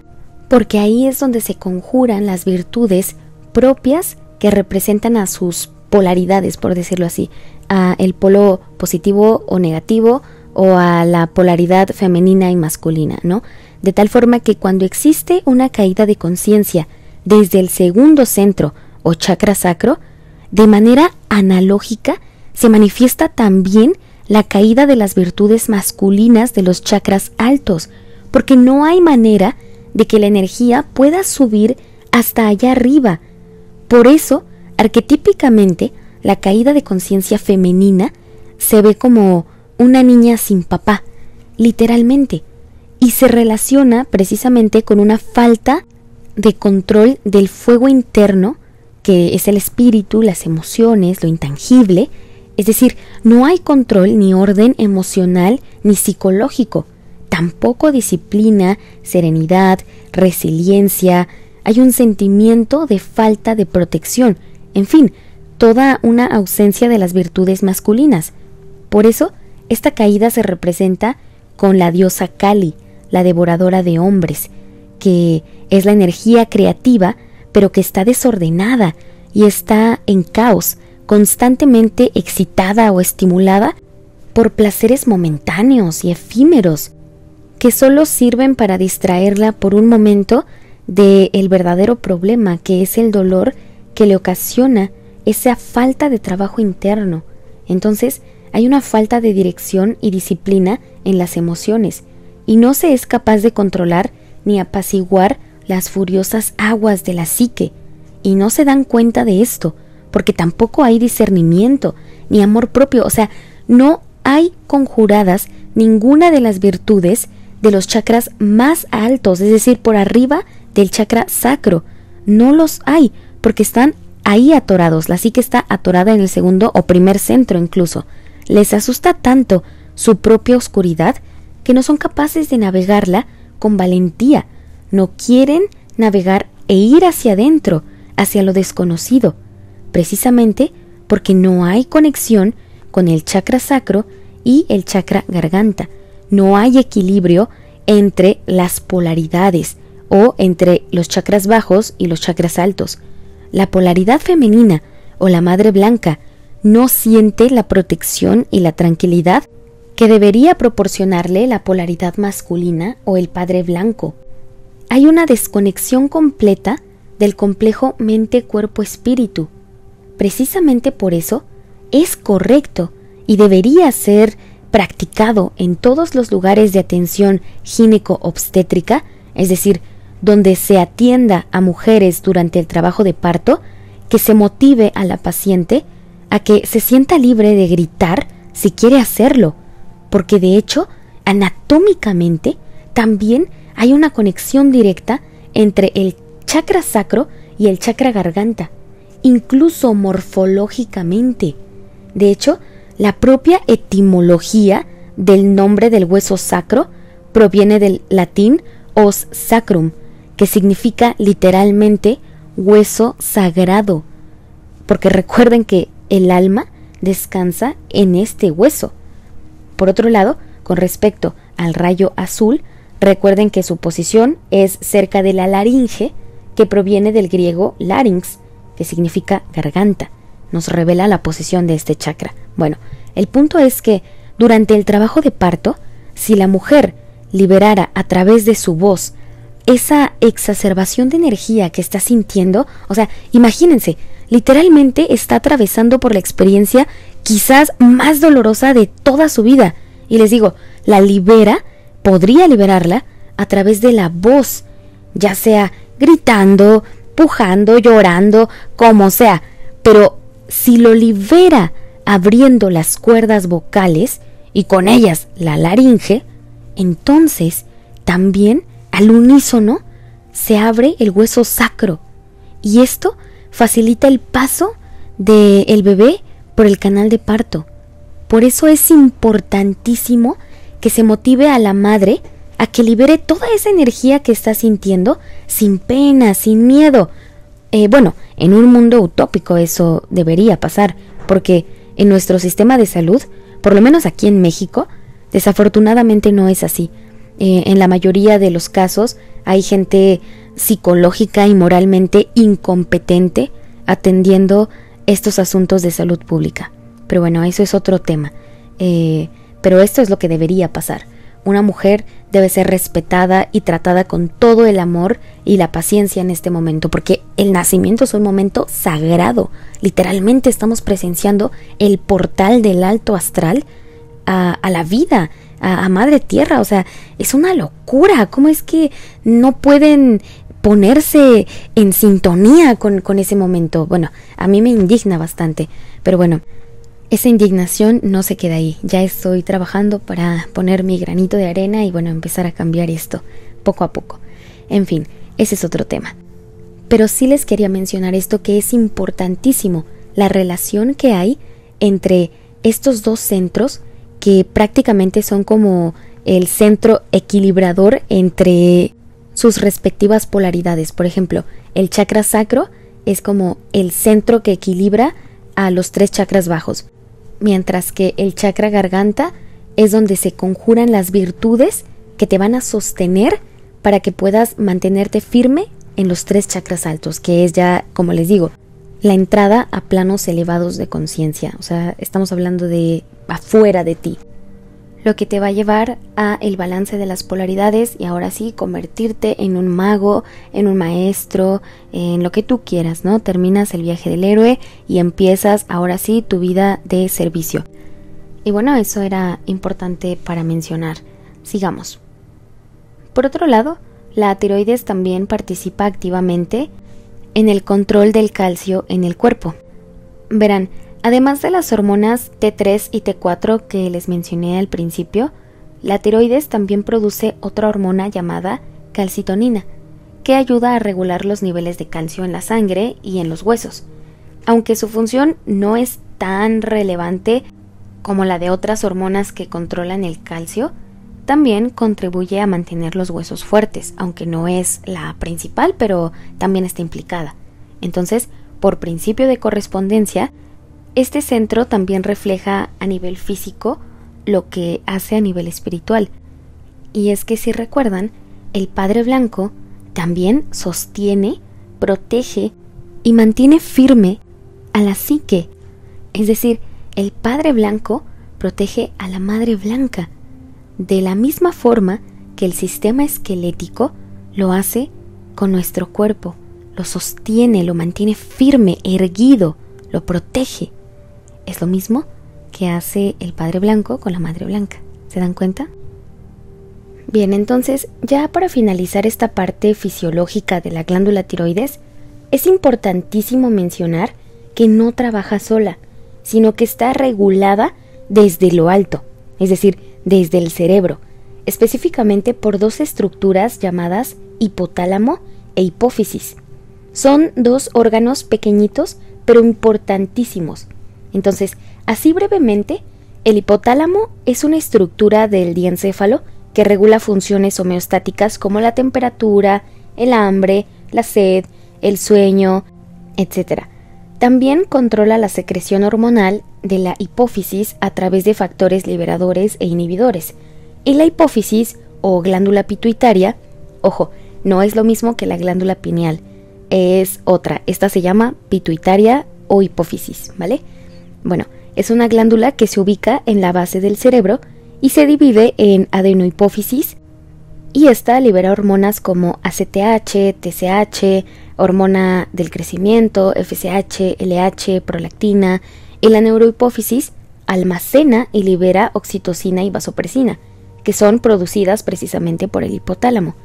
porque ahí es donde se conjuran las virtudes propias que representan a sus polaridades, por decirlo así, a el polo positivo o negativo o a la polaridad femenina y masculina, ¿no? De tal forma que cuando existe una caída de conciencia desde el segundo centro o chakra sacro, de manera analógica se manifiesta también la caída de las virtudes masculinas de los chakras altos, porque no hay manera de que la energía pueda subir hasta allá arriba. Por eso, arquetípicamente, la caída de conciencia femenina se ve como una niña sin papá, literalmente, y se relaciona precisamente con una falta de control del fuego interno, que es el espíritu, las emociones, lo intangible. Es decir, no hay control ni orden emocional ni psicológico, tampoco disciplina, serenidad, resiliencia. Hay un sentimiento de falta de protección, en fin, toda una ausencia de las virtudes masculinas. Por eso, esta caída se representa con la diosa Kali, la devoradora de hombres, que es la energía creativa, pero que está desordenada y está en caos, constantemente excitada o estimulada por placeres momentáneos y efímeros, que solo sirven para distraerla por un momento del verdadero problema, que es el dolor que le ocasiona esa falta de trabajo interno. Entonces, hay una falta de dirección y disciplina en las emociones, y no se es capaz de controlar ni apaciguar las furiosas aguas de la psique, y no se dan cuenta de esto, porque tampoco hay discernimiento ni amor propio. O sea, no hay conjuradas ninguna de las virtudes de los chakras más altos, es decir, por arriba del chakra sacro. No los hay, porque están ahí atorados. La psique está atorada en el segundo o primer centro incluso. Les asusta tanto su propia oscuridad que no son capaces de navegarla con valentía. No quieren navegar e ir hacia adentro, hacia lo desconocido, precisamente porque no hay conexión con el chakra sacro y el chakra garganta. No hay equilibrio entre las polaridades o entre los chakras bajos y los chakras altos. La polaridad femenina o la madre blanca no siente la protección y la tranquilidad que debería proporcionarle la polaridad masculina o el padre blanco. Hay una desconexión completa del complejo mente-cuerpo-espíritu. Precisamente por eso es correcto y debería ser practicado en todos los lugares de atención gineco-obstétrica, es decir, donde se atienda a mujeres durante el trabajo de parto, que se motive a la paciente a que se sienta libre de gritar si quiere hacerlo, porque de hecho, anatómicamente, también hay una conexión directa entre el chakra sacro y el chakra garganta, incluso morfológicamente. De hecho, la propia etimología del nombre del hueso sacro proviene del latín os sacrum, que significa literalmente hueso sagrado, porque recuerden que el alma descansa en este hueso. Por otro lado, con respecto al rayo azul, recuerden que su posición es cerca de la laringe, que proviene del griego larynx, que significa garganta. Nos revela la posición de este chakra. Bueno, el punto es que durante el trabajo de parto, si la mujer liberara a través de su voz esa exacerbación de energía que está sintiendo, o sea, imagínense, literalmente está atravesando por la experiencia quizás más dolorosa de toda su vida. Y les digo, podría liberarla a través de la voz, ya sea gritando, pujando, llorando, como sea. Pero si lo libera abriendo las cuerdas vocales y con ellas la laringe, entonces también al unísono se abre el hueso sacro, y esto facilita el paso del bebé por el canal de parto. Por eso es importantísimo que se motive a la madre a que libere toda esa energía que está sintiendo sin pena, sin miedo. Bueno, en un mundo utópico eso debería pasar, porque en nuestro sistema de salud, por lo menos aquí en México, desafortunadamente no es así. En la mayoría de los casos hay gente psicológica y moralmente incompetente atendiendo estos asuntos de salud pública. Pero bueno, eso es otro tema. Pero esto es lo que debería pasar, una mujer debe ser respetada y tratada con todo el amor y la paciencia en este momento, porque el nacimiento es un momento sagrado. Literalmente estamos presenciando el portal del alto astral a la vida, a Madre Tierra. O sea, es una locura. ¿Cómo es que no pueden ponerse en sintonía con ese momento? Bueno, a mí me indigna bastante, pero bueno, esa indignación no se queda ahí. Ya estoy trabajando para poner mi granito de arena y bueno, empezar a cambiar esto poco a poco. En fin, ese es otro tema. Pero sí les quería mencionar esto, que es importantísimo, la relación que hay entre estos dos centros, que prácticamente son como el centro equilibrador entre sus respectivas polaridades. Por ejemplo, el chakra sacro es como el centro que equilibra a los 3 chakras bajos, mientras que el chakra garganta es donde se conjuran las virtudes que te van a sostener para que puedas mantenerte firme en los 3 chakras altos, que es ya, como les digo, la entrada a planos elevados de conciencia. O sea, estamos hablando de afuera de ti, lo que te va a llevar a el balance de las polaridades y ahora sí convertirte en un mago, en un maestro, en lo que tú quieras, ¿no? Terminas el viaje del héroe y empiezas ahora sí tu vida de servicio. Y bueno, eso era importante para mencionar. Sigamos. Por otro lado, la tiroides también participa activamente en el control del calcio en el cuerpo. Verán, además de las hormonas T3 y T4 que les mencioné al principio, la tiroides también produce otra hormona llamada calcitonina, que ayuda a regular los niveles de calcio en la sangre y en los huesos. Aunque su función no es tan relevante como la de otras hormonas que controlan el calcio, también contribuye a mantener los huesos fuertes, aunque no es la principal, pero también está implicada. Entonces, por principio de correspondencia, este centro también refleja a nivel físico lo que hace a nivel espiritual. Y es que si recuerdan, el Padre Blanco también sostiene, protege y mantiene firme a la psique. Es decir, el Padre Blanco protege a la Madre Blanca, de la misma forma que el sistema esquelético lo hace con nuestro cuerpo. Lo sostiene, lo mantiene firme, erguido, lo protege. Es lo mismo que hace el Padre Blanco con la Madre Blanca. ¿Se dan cuenta? Bien, entonces, ya para finalizar esta parte fisiológica de la glándula tiroides, es importantísimo mencionar que no trabaja sola, sino que está regulada desde lo alto, es decir, desde el cerebro, específicamente por 2 estructuras llamadas hipotálamo e hipófisis. Son 2 órganos pequeñitos, pero importantísimos. Entonces, así brevemente, el hipotálamo es una estructura del diencéfalo que regula funciones homeostáticas como la temperatura, el hambre, la sed, el sueño, etc. También controla la secreción hormonal de la hipófisis a través de factores liberadores e inhibidores. Y la hipófisis o glándula pituitaria, ojo, no es lo mismo que la glándula pineal, es otra. Esta se llama pituitaria o hipófisis, ¿vale? Bueno, es una glándula que se ubica en la base del cerebro y se divide en adenohipófisis, y esta libera hormonas como ACTH, TSH, hormona del crecimiento, FSH, LH, prolactina, y la neurohipófisis almacena y libera oxitocina y vasopresina, que son producidas precisamente por el hipotálamo.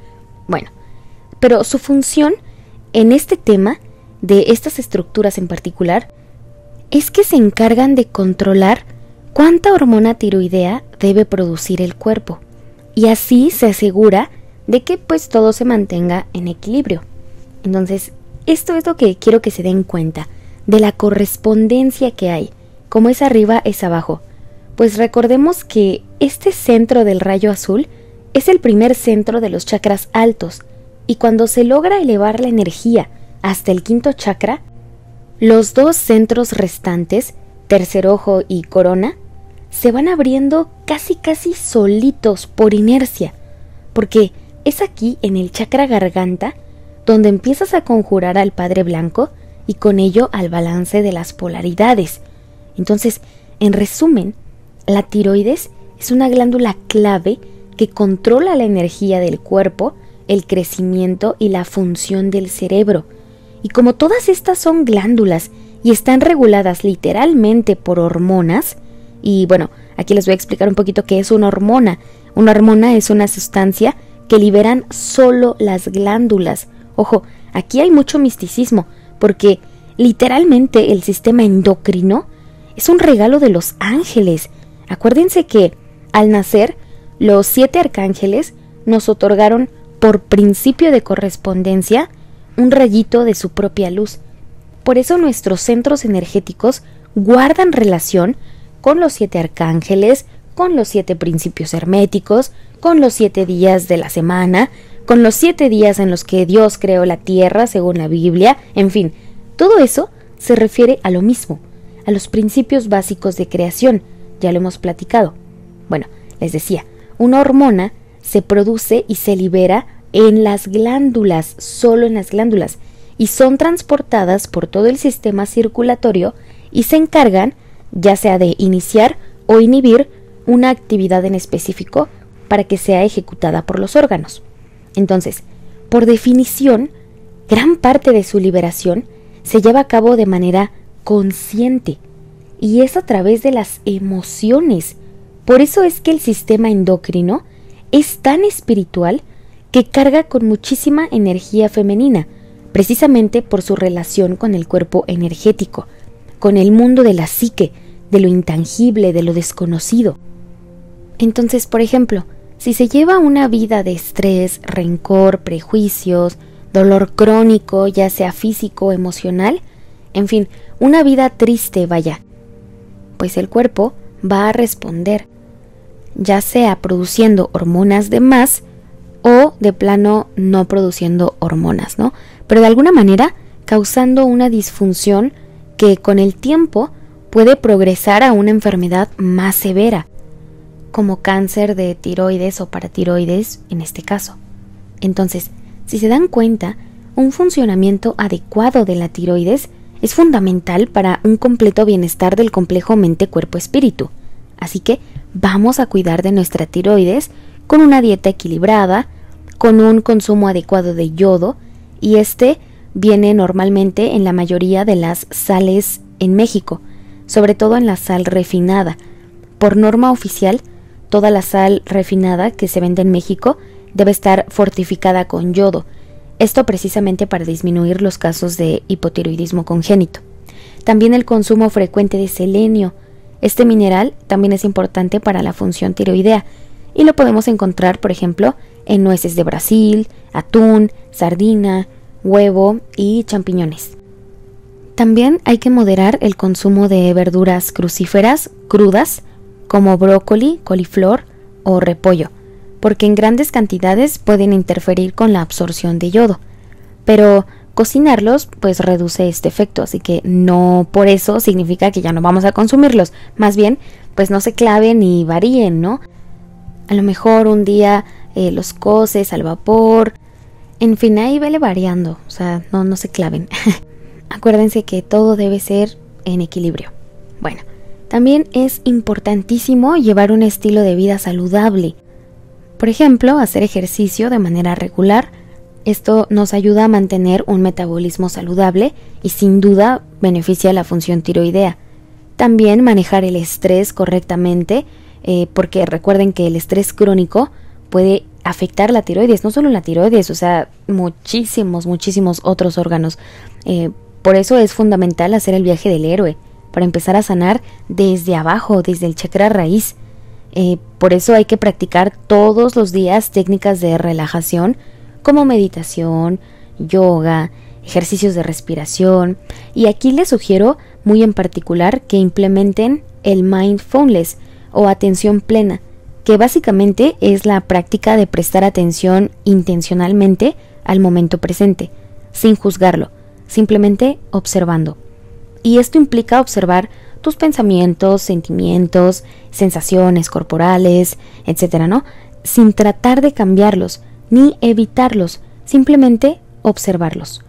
Bueno, pero su función en este tema de estas estructuras en particular es que se encargan de controlar cuánta hormona tiroidea debe producir el cuerpo, y así se asegura de que pues todo se mantenga en equilibrio. Entonces, esto es lo que quiero que se den cuenta, de la correspondencia que hay, como es arriba es abajo. Pues recordemos que este centro del rayo azul es el primer centro de los chakras altos, y cuando se logra elevar la energía hasta el 5.º chakra, los 2 centros restantes, tercer ojo y corona, se van abriendo casi solitos por inercia, porque es aquí en el chakra garganta donde empiezas a conjurar al Padre Blanco y con ello al balance de las polaridades. Entonces, en resumen, la tiroides es una glándula clave que controla la energía del cuerpo, el crecimiento y la función del cerebro. Y como todas estas son glándulas y están reguladas literalmente por hormonas, y bueno, aquí les voy a explicar un poquito qué es una hormona. Una hormona es una sustancia que liberan solo las glándulas. Ojo, aquí hay mucho misticismo, porque literalmente el sistema endocrino es un regalo de los ángeles. Acuérdense que al nacer, los 7 arcángeles nos otorgaron por principio de correspondencia un rayito de su propia luz. Por eso nuestros centros energéticos guardan relación con los 7 arcángeles, con los 7 principios herméticos, con los 7 días de la semana, con los 7 días en los que Dios creó la tierra según la Biblia, en fin, todo eso se refiere a lo mismo, a los principios básicos de creación, ya lo hemos platicado. Bueno, les decía, una hormona se produce y se libera en las glándulas, solo en las glándulas, y son transportadas por todo el sistema circulatorio y se encargan ya sea de iniciar o inhibir una actividad en específico para que sea ejecutada por los órganos. Entonces, por definición, gran parte de su liberación se lleva a cabo de manera consciente y es a través de las emociones. Por eso es que el sistema endocrino es tan espiritual que carga con muchísima energía femenina, precisamente por su relación con el cuerpo energético, con el mundo de la psique, de lo intangible, de lo desconocido. Entonces, por ejemplo, si se lleva una vida de estrés, rencor, prejuicios, dolor crónico, ya sea físico o emocional, en fin, una vida triste, vaya, pues el cuerpo va a responder, ya sea produciendo hormonas de más o de plano no produciendo hormonas, ¿no? Pero de alguna manera causando una disfunción que con el tiempo puede progresar a una enfermedad más severa, como cáncer de tiroides o paratiroides en este caso. Entonces, si se dan cuenta, un funcionamiento adecuado de la tiroides es fundamental para un completo bienestar del complejo mente-cuerpo-espíritu. Así que vamos a cuidar de nuestra tiroides con una dieta equilibrada, con un consumo adecuado de yodo, y este viene normalmente en la mayoría de las sales en México, sobre todo en la sal refinada. Por norma oficial, toda la sal refinada que se vende en México debe estar fortificada con yodo, esto precisamente para disminuir los casos de hipotiroidismo congénito. También el consumo frecuente de selenio. Este mineral también es importante para la función tiroidea y lo podemos encontrar, por ejemplo, en nueces de Brasil, atún, sardina, huevo y champiñones. También hay que moderar el consumo de verduras crucíferas crudas como brócoli, coliflor o repollo, porque en grandes cantidades pueden interferir con la absorción de yodo, pero cocinarlos pues reduce este efecto, así que no por eso significa que ya no vamos a consumirlos, más bien pues no se claven y varíen, ¿no? A lo mejor un día los coces al vapor, en fin, ahí vele variando, o sea, no se claven. Acuérdense que todo debe ser en equilibrio. Bueno, también es importantísimo llevar un estilo de vida saludable. Por ejemplo, hacer ejercicio de manera regular. Esto nos ayuda a mantener un metabolismo saludable y sin duda beneficia la función tiroidea. También manejar el estrés correctamente, porque recuerden que el estrés crónico puede afectar la tiroides, no solo la tiroides, o sea, muchísimos otros órganos. Por eso es fundamental hacer el viaje del héroe, para empezar a sanar desde abajo, desde el chakra raíz. Por eso hay que practicar todos los días técnicas de relajación como meditación, yoga, ejercicios de respiración. Y aquí les sugiero muy en particular que implementen el mindfulness o atención plena, que básicamente es la práctica de prestar atención intencionalmente al momento presente, sin juzgarlo, simplemente observando. Y esto implica observar tus pensamientos, sentimientos, sensaciones corporales, etcétera, ¿no? Sin tratar de cambiarlos ni evitarlos, simplemente observarlos.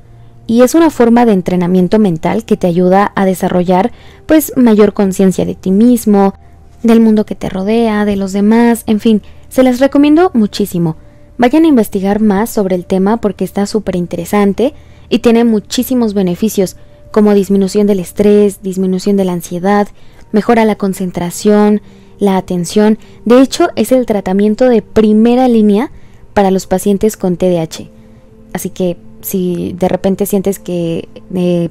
Y es una forma de entrenamiento mental que te ayuda a desarrollar pues mayor conciencia de ti mismo, del mundo que te rodea, de los demás, en fin, Se las recomiendo muchísimo. Vayan a investigar más sobre el tema porque está súper interesante y tiene muchísimos beneficios, como disminución del estrés, disminución de la ansiedad, mejora la concentración, la atención. De hecho, es el tratamiento de primera línea para los pacientes con TDAH. Así que si de repente sientes que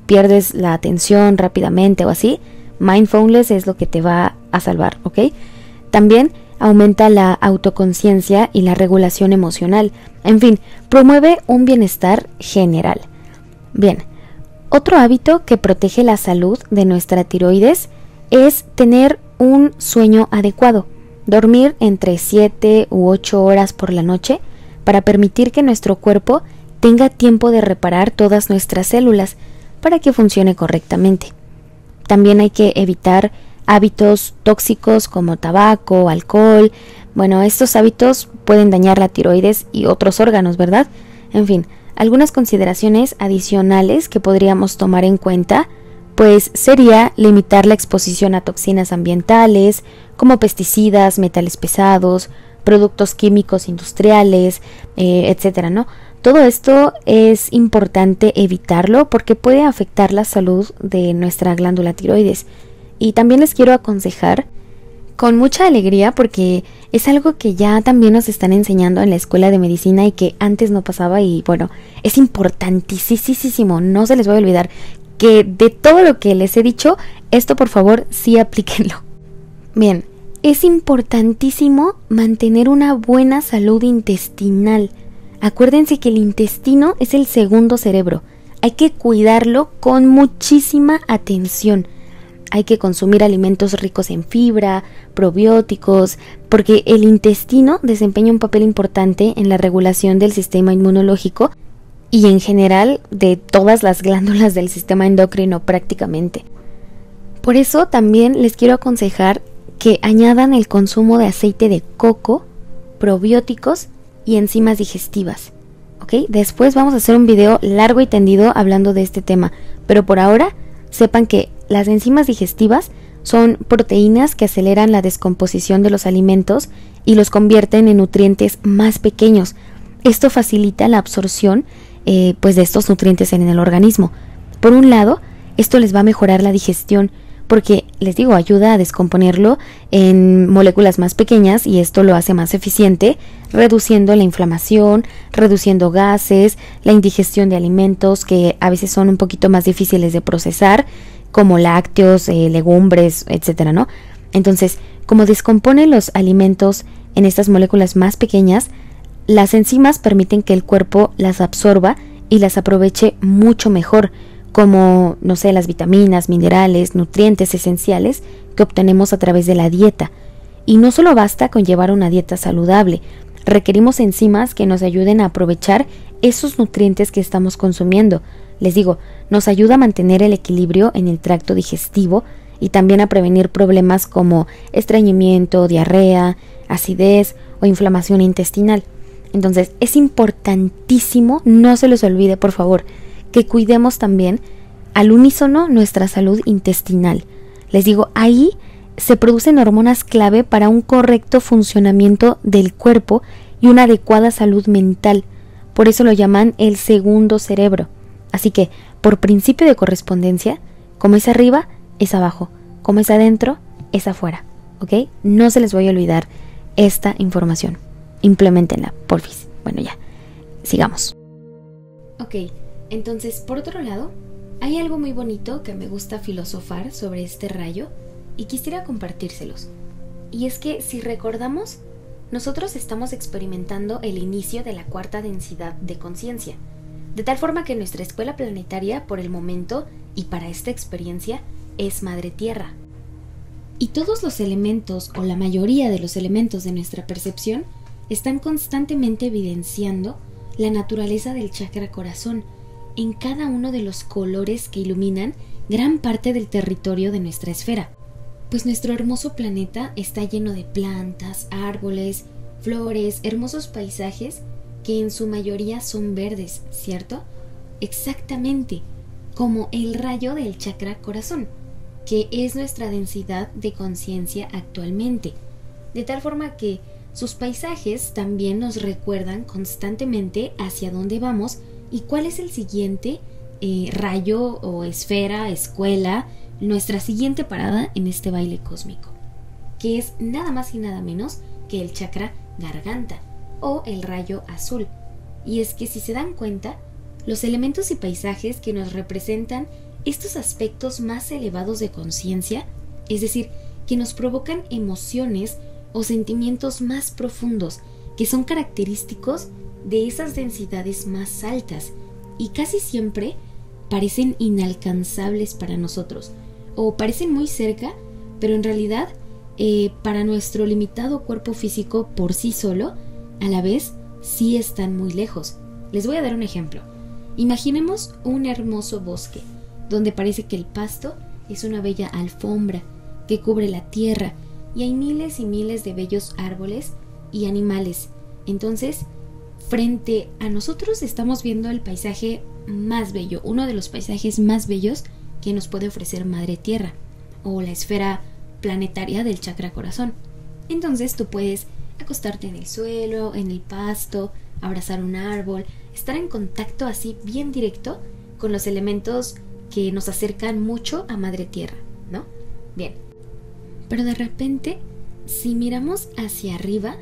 pierdes la atención rápidamente o así, Mindfulness es lo que te va a salvar, ¿ok? También aumenta la autoconciencia y la regulación emocional. En fin, promueve un bienestar general. Bien, otro hábito que protege la salud de nuestra tiroides es tener un sueño adecuado. Dormir entre 7 u 8 horas por la noche para permitir que nuestro cuerpo tenga tiempo de reparar todas nuestras células para que funcione correctamente. También hay que evitar hábitos tóxicos como tabaco, alcohol. Bueno, estos hábitos pueden dañar la tiroides y otros órganos, ¿verdad? En fin, algunas consideraciones adicionales que podríamos tomar en cuenta, pues sería limitar la exposición a toxinas ambientales, como pesticidas, metales pesados, productos químicos industriales, etcétera, ¿no? Todo esto es importante evitarlo porque puede afectar la salud de nuestra glándula tiroides. Y también les quiero aconsejar con mucha alegría porque es algo que ya también nos están enseñando en la escuela de medicina y que antes no pasaba y bueno, es importantísimo, no se les voy a olvidar que de todo lo que les he dicho, esto por favor sí aplíquenlo. Bien, es importantísimo mantener una buena salud intestinal. Acuérdense que el intestino es el segundo cerebro. Hay que cuidarlo con muchísima atención. Hay que consumir alimentos ricos en fibra, probióticos, porque el intestino desempeña un papel importante en la regulación del sistema inmunológico y en general de todas las glándulas del sistema endocrino prácticamente. Por eso también les quiero aconsejar que añadan el consumo de aceite de coco, probióticos y enzimas digestivas. ¿Ok? Después vamos a hacer un video largo y tendido hablando de este tema, pero por ahora sepan que las enzimas digestivas son proteínas que aceleran la descomposición de los alimentos y los convierten en nutrientes más pequeños. Esto facilita la absorción pues de estos nutrientes en el organismo. Por un lado, esto les va a mejorar la digestión porque, les digo, ayuda a descomponerlo en moléculas más pequeñas y esto lo hace más eficiente, reduciendo la inflamación, reduciendo gases, la indigestión de alimentos que a veces son un poquito más difíciles de procesar, como lácteos, legumbres, etcétera, ¿no? Entonces, como descompone los alimentos en estas moléculas más pequeñas, las enzimas permiten que el cuerpo las absorba y las aproveche mucho mejor, como, no sé, las vitaminas, minerales, nutrientes esenciales que obtenemos a través de la dieta. Y no solo basta con llevar una dieta saludable, requerimos enzimas que nos ayuden a aprovechar esos nutrientes que estamos consumiendo. Les digo, nos ayuda a mantener el equilibrio en el tracto digestivo y también a prevenir problemas como estreñimiento, diarrea, acidez o inflamación intestinal. Entonces, es importantísimo, no se les olvide por favor, que cuidemos también al unísono nuestra salud intestinal. Les digo, ahí se producen hormonas clave para un correcto funcionamiento del cuerpo y una adecuada salud mental. Por eso lo llaman el segundo cerebro. Así que, por principio de correspondencia, como es arriba, es abajo. Como es adentro, es afuera. ¿Ok? No se les voy a olvidar esta información. Implementenla, porfis. Bueno, ya. Sigamos. Ok, entonces, por otro lado, hay algo muy bonito que me gusta filosofar sobre este rayo y quisiera compartírselos. Y es que, si recordamos, nosotros estamos experimentando el inicio de la cuarta densidad de conciencia. De tal forma que nuestra escuela planetaria, por el momento, y para esta experiencia, es Madre Tierra. Y todos los elementos, o la mayoría de los elementos de nuestra percepción, están constantemente evidenciando la naturaleza del chakra corazón en cada uno de los colores que iluminan gran parte del territorio de nuestra esfera. Pues nuestro hermoso planeta está lleno de plantas, árboles, flores, hermosos paisajes que en su mayoría son verdes, ¿cierto? Exactamente, como el rayo del chakra corazón, que es nuestra densidad de conciencia actualmente. De tal forma que sus paisajes también nos recuerdan constantemente hacia dónde vamos y cuál es el siguiente rayo o esfera, escuela, nuestra siguiente parada en este baile cósmico, que es nada más y nada menos que el chakra garganta o el rayo azul. Y es que si se dan cuenta, los elementos y paisajes que nos representan estos aspectos más elevados de conciencia, es decir, que nos provocan emociones o sentimientos más profundos, que son característicos de esas densidades más altas y casi siempre parecen inalcanzables para nosotros, o parecen muy cerca, pero en realidad para nuestro limitado cuerpo físico por sí solo, a la vez sí están muy lejos. Les voy a dar un ejemplo. Imaginemos un hermoso bosque, donde parece que el pasto es una bella alfombra que cubre la tierra y hay miles y miles de bellos árboles y animales. Entonces, frente a nosotros estamos viendo el paisaje más bello, uno de los paisajes más bellos que nos puede ofrecer Madre Tierra, o la esfera planetaria del chakra corazón. Entonces tú puedes acostarte en el suelo, en el pasto, abrazar un árbol, estar en contacto así bien directo con los elementos que nos acercan mucho a Madre Tierra, ¿no? Bien. Pero de repente, si miramos hacia arriba,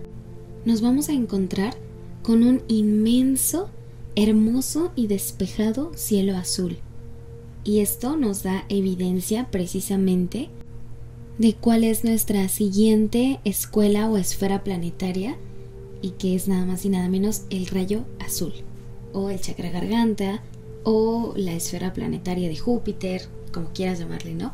nos vamos a encontrar con un inmenso, hermoso y despejado cielo azul. Y esto nos da evidencia precisamente de cuál es nuestra siguiente escuela o esfera planetaria, y que es nada más y nada menos el rayo azul, o el chakra garganta, o la esfera planetaria de Júpiter, como quieras llamarle, ¿no?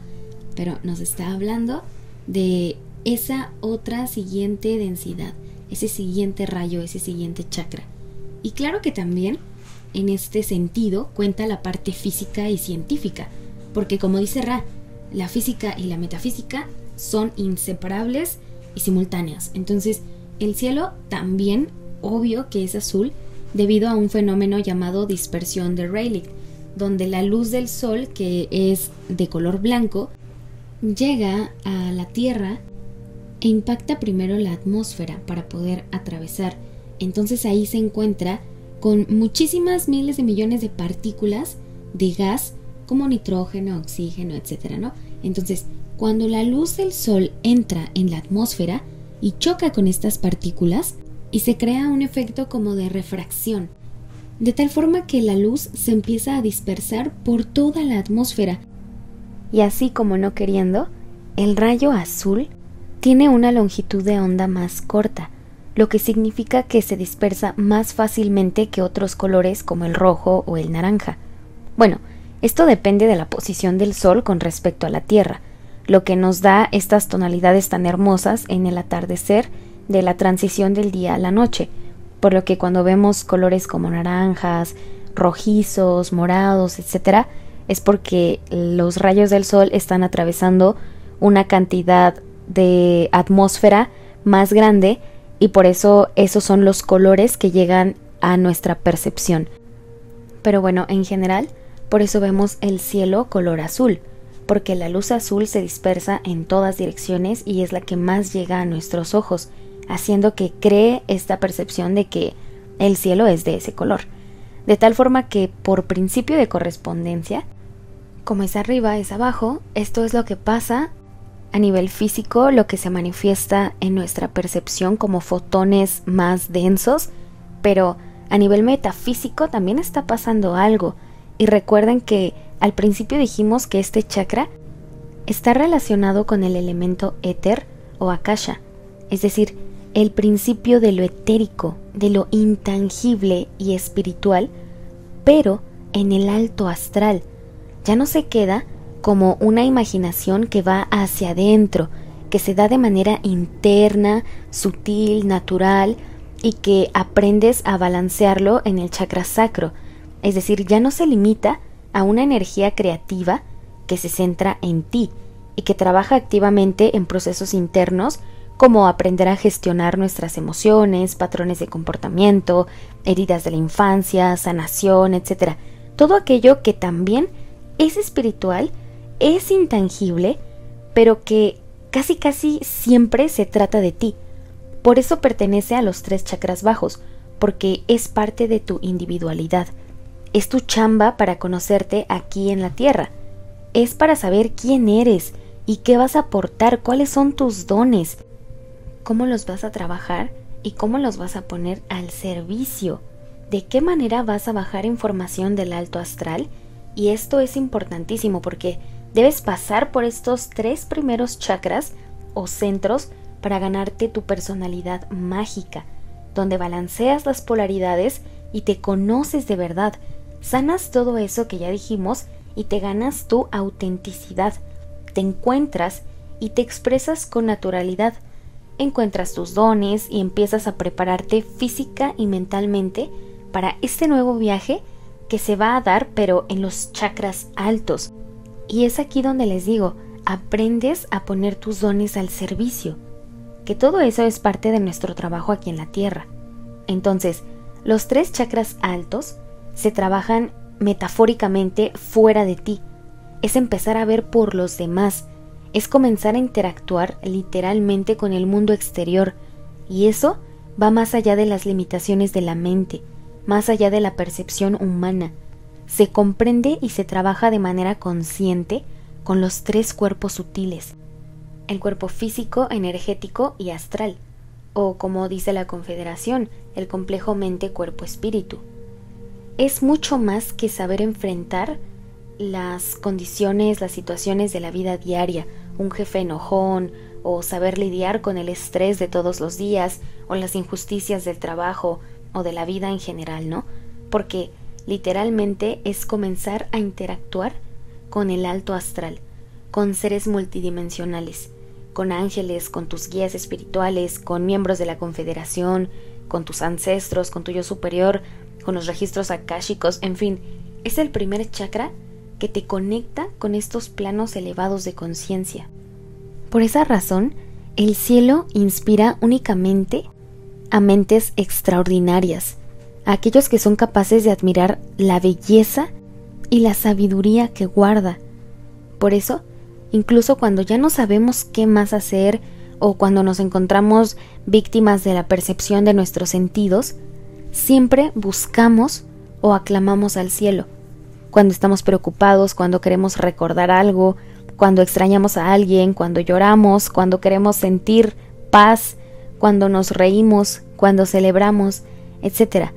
Pero nos está hablando de esa otra siguiente densidad, ese siguiente rayo, ese siguiente chakra. Y claro que también en este sentido cuenta la parte física y científica, porque como dice Ra, la física y la metafísica son inseparables y simultáneas. Entonces, el cielo también, obvio que es azul, debido a un fenómeno llamado dispersión de Rayleigh, donde la luz del sol, que es de color blanco, llega a la Tierra e impacta primero la atmósfera para poder atravesar. Entonces ahí se encuentra con muchísimas miles de millones de partículas de gas como nitrógeno, oxígeno, etcétera, ¿no? Entonces, cuando la luz del sol entra en la atmósfera y choca con estas partículas, y se crea un efecto como de refracción, de tal forma que la luz se empieza a dispersar por toda la atmósfera. Y así como no queriendo, el rayo azul tiene una longitud de onda más corta, lo que significa que se dispersa más fácilmente que otros colores como el rojo o el naranja. Bueno, esto depende de la posición del sol con respecto a la Tierra, lo que nos da estas tonalidades tan hermosas en el atardecer de la transición del día a la noche, por lo que cuando vemos colores como naranjas, rojizos, morados, etc., es porque los rayos del sol están atravesando una cantidad de atmósfera más grande y por eso esos son los colores que llegan a nuestra percepción. Pero bueno, en general, por eso vemos el cielo color azul, porque la luz azul se dispersa en todas direcciones y es la que más llega a nuestros ojos, haciendo que cree esta percepción de que el cielo es de ese color. De tal forma que, por principio de correspondencia, como es arriba, es abajo, esto es lo que pasa a nivel físico, lo que se manifiesta en nuestra percepción como fotones más densos, pero a nivel metafísico también está pasando algo. Y recuerden que al principio dijimos que este chakra está relacionado con el elemento éter o akasha, es decir, el principio de lo etérico, de lo intangible y espiritual, pero en el alto astral. Ya no se queda como una imaginación que va hacia adentro, que se da de manera interna, sutil, natural, y que aprendes a balancearlo en el chakra sacro. Es decir, ya no se limita a una energía creativa que se centra en ti y que trabaja activamente en procesos internos como aprender a gestionar nuestras emociones, patrones de comportamiento, heridas de la infancia, sanación, etc. Todo aquello que también es espiritual, es intangible, pero que casi siempre se trata de ti. Por eso pertenece a los 3 chakras bajos, porque es parte de tu individualidad. Es tu chamba para conocerte aquí en la tierra. Es para saber quién eres y qué vas a aportar, cuáles son tus dones, cómo los vas a trabajar y cómo los vas a poner al servicio. De qué manera vas a bajar información del alto astral. Y esto es importantísimo porque debes pasar por estos 3 primeros chakras o centros para ganarte tu personalidad mágica, donde balanceas las polaridades y te conoces de verdad. Sanas todo eso que ya dijimos y te ganas tu autenticidad. Te encuentras y te expresas con naturalidad. Encuentras tus dones y empiezas a prepararte física y mentalmente para este nuevo viaje que se va a dar, pero en los chakras altos. Y es aquí donde les digo, aprendes a poner tus dones al servicio, que todo eso es parte de nuestro trabajo aquí en la tierra. Entonces, los 3 chakras altos se trabajan metafóricamente fuera de ti. Es empezar a ver por los demás, es comenzar a interactuar literalmente con el mundo exterior, y eso va más allá de las limitaciones de la mente, más allá de la percepción humana. Se comprende y se trabaja de manera consciente con los 3 cuerpos sutiles: el cuerpo físico, energético y astral, o como dice la Confederación, el complejo mente-cuerpo-espíritu. Es mucho más que saber enfrentar las condiciones, las situaciones de la vida diaria, un jefe enojón, o saber lidiar con el estrés de todos los días, o las injusticias del trabajo, o de la vida en general, ¿no? Porque literalmente es comenzar a interactuar con el alto astral, con seres multidimensionales, con ángeles, con tus guías espirituales, con miembros de la Confederación, con tus ancestros, con tu yo superior, con los registros akáshicos, en fin, es el primer chakra que te conecta con estos planos elevados de conciencia. Por esa razón, el cielo inspira únicamente a mentes extraordinarias, a aquellos que son capaces de admirar la belleza y la sabiduría que guarda. Por eso, incluso cuando ya no sabemos qué más hacer o cuando nos encontramos víctimas de la percepción de nuestros sentidos, siempre buscamos o aclamamos al cielo. Cuando estamos preocupados, cuando queremos recordar algo, cuando extrañamos a alguien, cuando lloramos, cuando queremos sentir paz, cuando nos reímos, cuando celebramos, etc.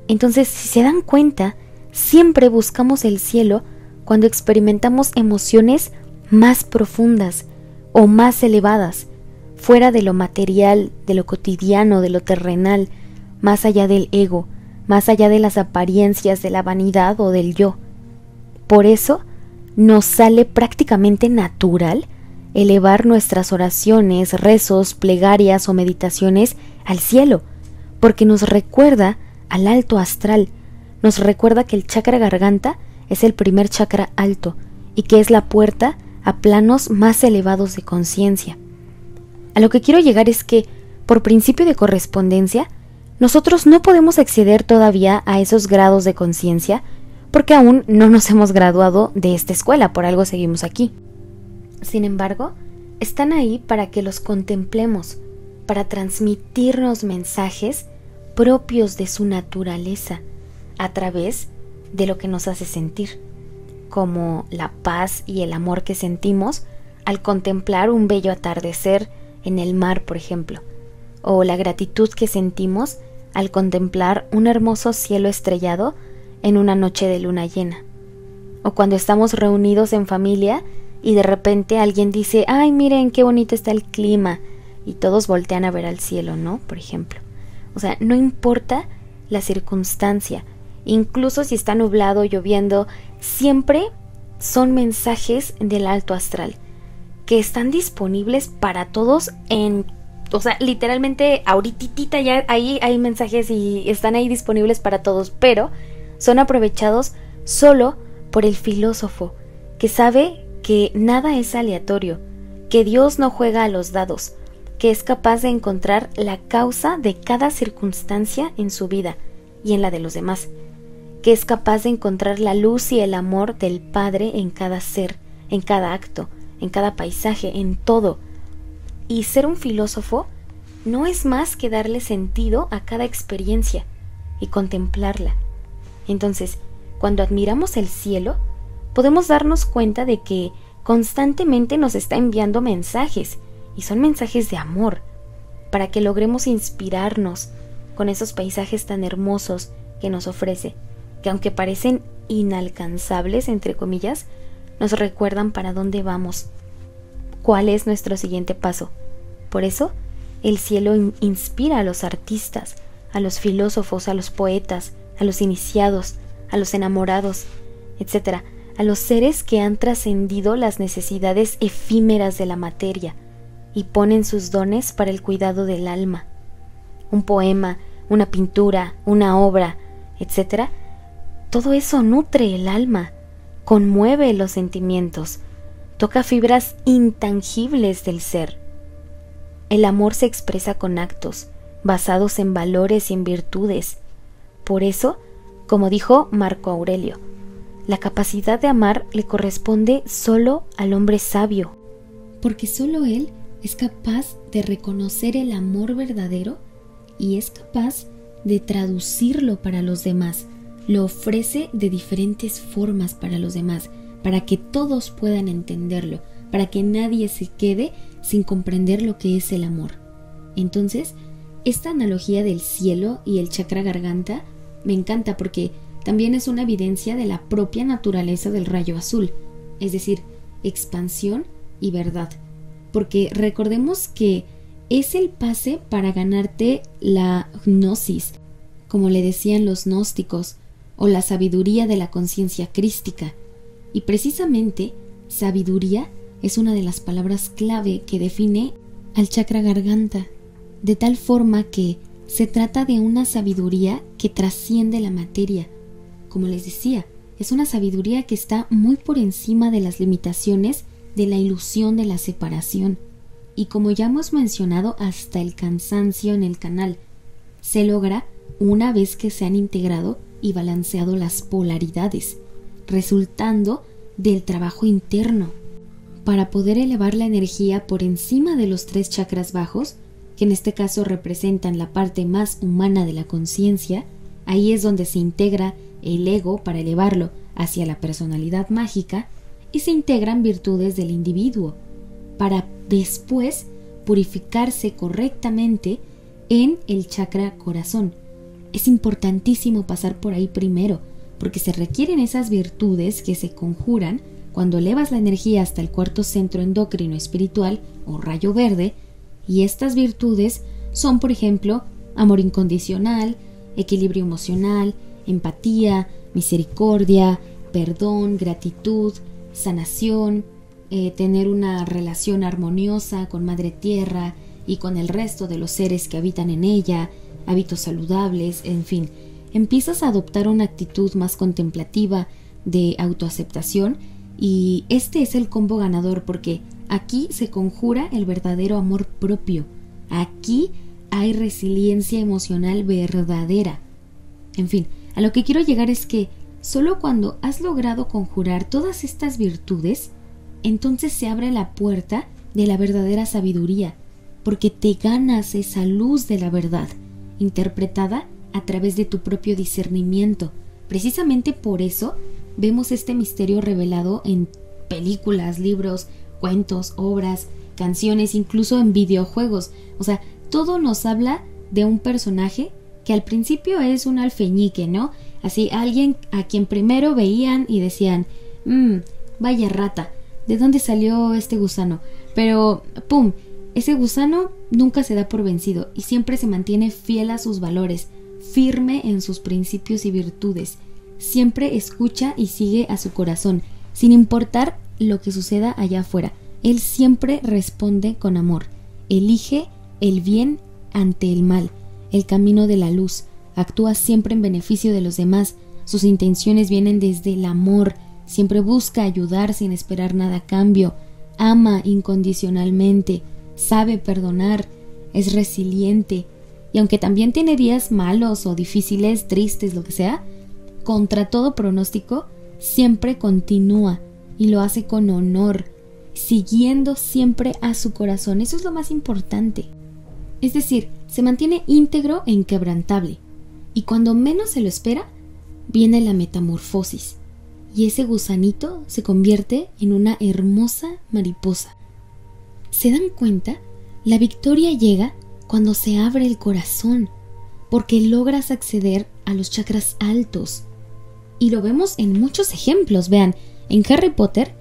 Entonces, si se dan cuenta, siempre buscamos el cielo cuando experimentamos emociones más profundas o más elevadas, fuera de lo material, de lo cotidiano, de lo terrenal, más allá del ego, más allá de las apariencias de la vanidad o del yo. Por eso nos sale prácticamente natural elevar nuestras oraciones, rezos, plegarias o meditaciones al cielo, porque nos recuerda al alto astral, nos recuerda que el chakra garganta es el primer chakra alto y que es la puerta a planos más elevados de conciencia. A lo que quiero llegar es que, por principio de correspondencia, nosotros no podemos acceder todavía a esos grados de conciencia porque aún no nos hemos graduado de esta escuela, por algo seguimos aquí. Sin embargo, están ahí para que los contemplemos, para transmitirnos mensajes propios de su naturaleza a través de lo que nos hace sentir, como la paz y el amor que sentimos al contemplar un bello atardecer en el mar, por ejemplo, o la gratitud que sentimos al contemplar un hermoso cielo estrellado en una noche de luna llena, o cuando estamos reunidos en familia y de repente alguien dice: ¡ay, miren qué bonito está el clima! Y todos voltean a ver al cielo, ¿no? Por ejemplo. O sea, no importa la circunstancia, incluso si está nublado, lloviendo, siempre son mensajes del alto astral que están disponibles para todos o sea, literalmente ahorita ya ahí hay mensajes y están ahí disponibles para todos, pero son aprovechados solo por el filósofo, que sabe que nada es aleatorio, que Dios no juega a los dados, que es capaz de encontrar la causa de cada circunstancia en su vida y en la de los demás, que es capaz de encontrar la luz y el amor del Padre en cada ser, en cada acto, en cada paisaje, en todo. Y ser un filósofo no es más que darle sentido a cada experiencia y contemplarla. Entonces, cuando admiramos el cielo, podemos darnos cuenta de que constantemente nos está enviando mensajes, y son mensajes de amor, para que logremos inspirarnos con esos paisajes tan hermosos que nos ofrece, que aunque parecen inalcanzables, entre comillas, nos recuerdan para dónde vamos, cuál es nuestro siguiente paso. Por eso, el cielo inspira a los artistas, a los filósofos, a los poetas, a los iniciados, a los enamorados, etc., a los seres que han trascendido las necesidades efímeras de la materia y ponen sus dones para el cuidado del alma. Un poema, una pintura, una obra, etc., todo eso nutre el alma, conmueve los sentimientos, toca fibras intangibles del ser. El amor se expresa con actos, basados en valores y en virtudes. Por eso, como dijo Marco Aurelio, la capacidad de amar le corresponde solo al hombre sabio, porque solo él es capaz de reconocer el amor verdadero y es capaz de traducirlo para los demás. Lo ofrece de diferentes formas para los demás, para que todos puedan entenderlo, para que nadie se quede sin comprender lo que es el amor. Entonces, esta analogía del cielo y el chakra garganta me encanta porque también es una evidencia de la propia naturaleza del rayo azul, es decir, expansión y verdad. Porque recordemos que es el pase para ganarte la gnosis, como le decían los gnósticos, o la sabiduría de la conciencia crística. Y precisamente, sabiduría es una de las palabras clave que define al chakra garganta, de tal forma que se trata de una sabiduría que trasciende la materia. Como les decía, es una sabiduría que está muy por encima de las limitaciones de la ilusión de la separación. Y como ya hemos mencionado hasta el cansancio en el canal, se logra una vez que se han integrado y balanceado las polaridades, resultando del trabajo interno. Para poder elevar la energía por encima de los 3 chakras bajos, que en este caso representan la parte más humana de la conciencia, ahí es donde se integra el ego para elevarlo hacia la personalidad mágica y se integran virtudes del individuo, para después purificarse correctamente en el chakra corazón. Es importantísimo pasar por ahí primero, porque se requieren esas virtudes que se conjuran cuando elevas la energía hasta el 4º centro endocrino espiritual o rayo verde, y estas virtudes son, por ejemplo, amor incondicional, equilibrio emocional, empatía, misericordia, perdón, gratitud, sanación, tener una relación armoniosa con Madre Tierra y con el resto de los seres que habitan en ella, hábitos saludables, en fin. Empiezas a adoptar una actitud más contemplativa de autoaceptación y este es el combo ganador porque aquí se conjura el verdadero amor propio. Aquí hay resiliencia emocional verdadera. En fin, a lo que quiero llegar es que solo cuando has logrado conjurar todas estas virtudes, entonces se abre la puerta de la verdadera sabiduría, porque te ganas esa luz de la verdad, interpretada a través de tu propio discernimiento. Precisamente por eso vemos este misterio revelado en películas, libros, cuentos, obras, canciones, incluso en videojuegos. O sea, todo nos habla de un personaje que al principio es un alfeñique, ¿no? Así, alguien a quien primero veían y decían, vaya rata, ¿de dónde salió este gusano? Pero, ¡pum!, ese gusano nunca se da por vencido y siempre se mantiene fiel a sus valores, firme en sus principios y virtudes. Siempre escucha y sigue a su corazón, sin importar lo que suceda allá afuera. Él siempre responde con amor. Elige el bien ante el mal, el camino de la luz. Actúa siempre en beneficio de los demás. Sus intenciones vienen desde el amor. Siempre busca ayudar sin esperar nada a cambio. Ama incondicionalmente. Sabe perdonar. Es resiliente. Y aunque también tiene días malos o difíciles, tristes, lo que sea, contra todo pronóstico, siempre continúa y lo hace con honor, siguiendo siempre a su corazón. Eso es lo más importante. Es decir, se mantiene íntegro e inquebrantable. Y cuando menos se lo espera, viene la metamorfosis. Y ese gusanito se convierte en una hermosa mariposa. ¿Se dan cuenta? La victoria llega cuando se abre el corazón, porque logras acceder a los chakras altos. Y lo vemos en muchos ejemplos. Vean, en Harry Potter,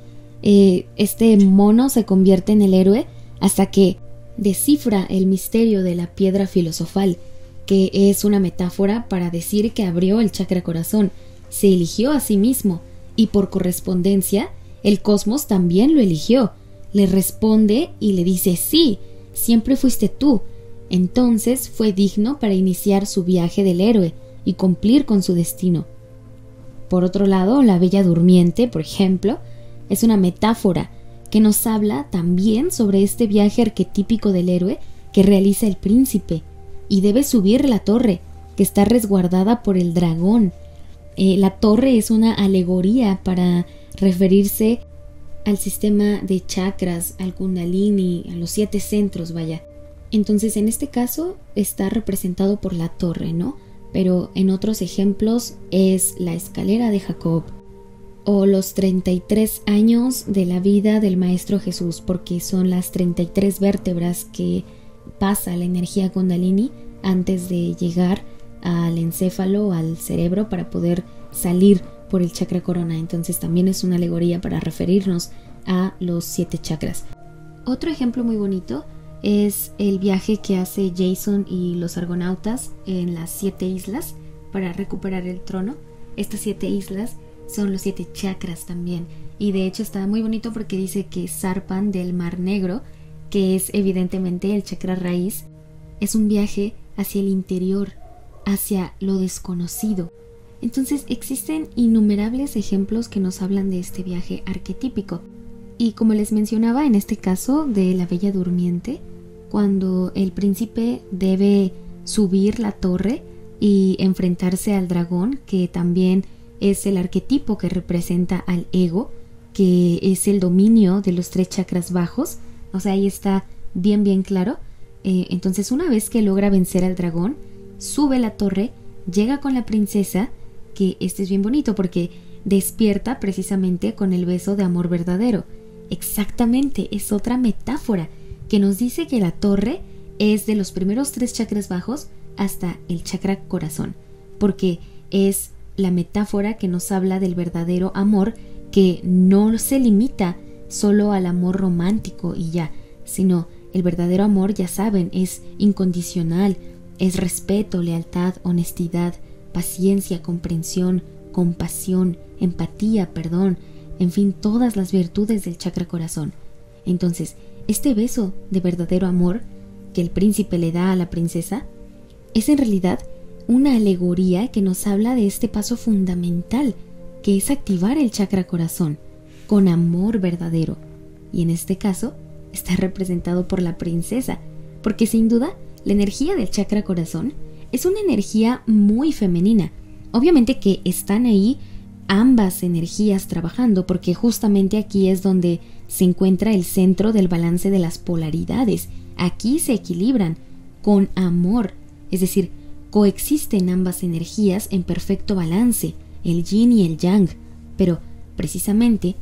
este mono se convierte en el héroe hasta que descifra el misterio de la piedra filosofal, que es una metáfora para decir que abrió el chakra corazón, se eligió a sí mismo y por correspondencia el cosmos también lo eligió, le responde y le dice sí, siempre fuiste tú. Entonces fue digno para iniciar su viaje del héroe y cumplir con su destino. Por otro lado, la Bella Durmiente, por ejemplo, es una metáfora que nos habla también sobre este viaje arquetípico del héroe que realiza el príncipe y debe subir la torre, que está resguardada por el dragón. La torre es una alegoría para referirse al sistema de chakras, al kundalini, a los 7 centros, vaya. Entonces, en este caso está representado por la torre, ¿no? Pero en otros ejemplos es la escalera de Jacob o los 33 años de la vida del Maestro Jesús, porque son las 33 vértebras que pasa la energía kundalini antes de llegar al encéfalo, al cerebro, para poder salir por el chakra corona. Entonces también es una alegoría para referirnos a los 7 chakras. Otro ejemplo muy bonito es el viaje que hace Jason y los argonautas en las 7 islas para recuperar el trono. Estas 7 islas son los 7 chakras también, y de hecho está muy bonito porque dice que zarpan del Mar Negro, que es evidentemente el chakra raíz. Es un viaje hacia el interior, hacia lo desconocido. Entonces existen innumerables ejemplos que nos hablan de este viaje arquetípico. Y como les mencionaba, en este caso de la Bella Durmiente, cuando el príncipe debe subir la torre y enfrentarse al dragón, que también es el arquetipo que representa al ego, que es el dominio de los 3 chakras bajos. O sea, ahí está bien claro. Entonces, una vez que logra vencer al dragón, sube la torre, llega con la princesa, que este es bien bonito porque despierta precisamente con el beso de amor verdadero. Exactamente, es otra metáfora que nos dice que la torre es de los primeros 3 chakras bajos hasta el chakra corazón, porque es la metáfora que nos habla del verdadero amor, que no se limita solo al amor romántico y ya, sino el verdadero amor, ya saben, es incondicional, es respeto, lealtad, honestidad, paciencia, comprensión, compasión, empatía, perdón, en fin, todas las virtudes del chakra corazón. Entonces, este beso de verdadero amor que el príncipe le da a la princesa es en realidad una alegoría que nos habla de este paso fundamental, que es activar el chakra corazón con amor verdadero. Y en este caso está representado por la princesa, porque sin duda la energía del chakra corazón es una energía muy femenina. Obviamente que están ahí ambas energías trabajando, porque justamente aquí es donde se encuentra el centro del balance de las polaridades. Aquí se equilibran con amor, es decir, coexisten ambas energías en perfecto balance, el yin y el yang. Pero precisamente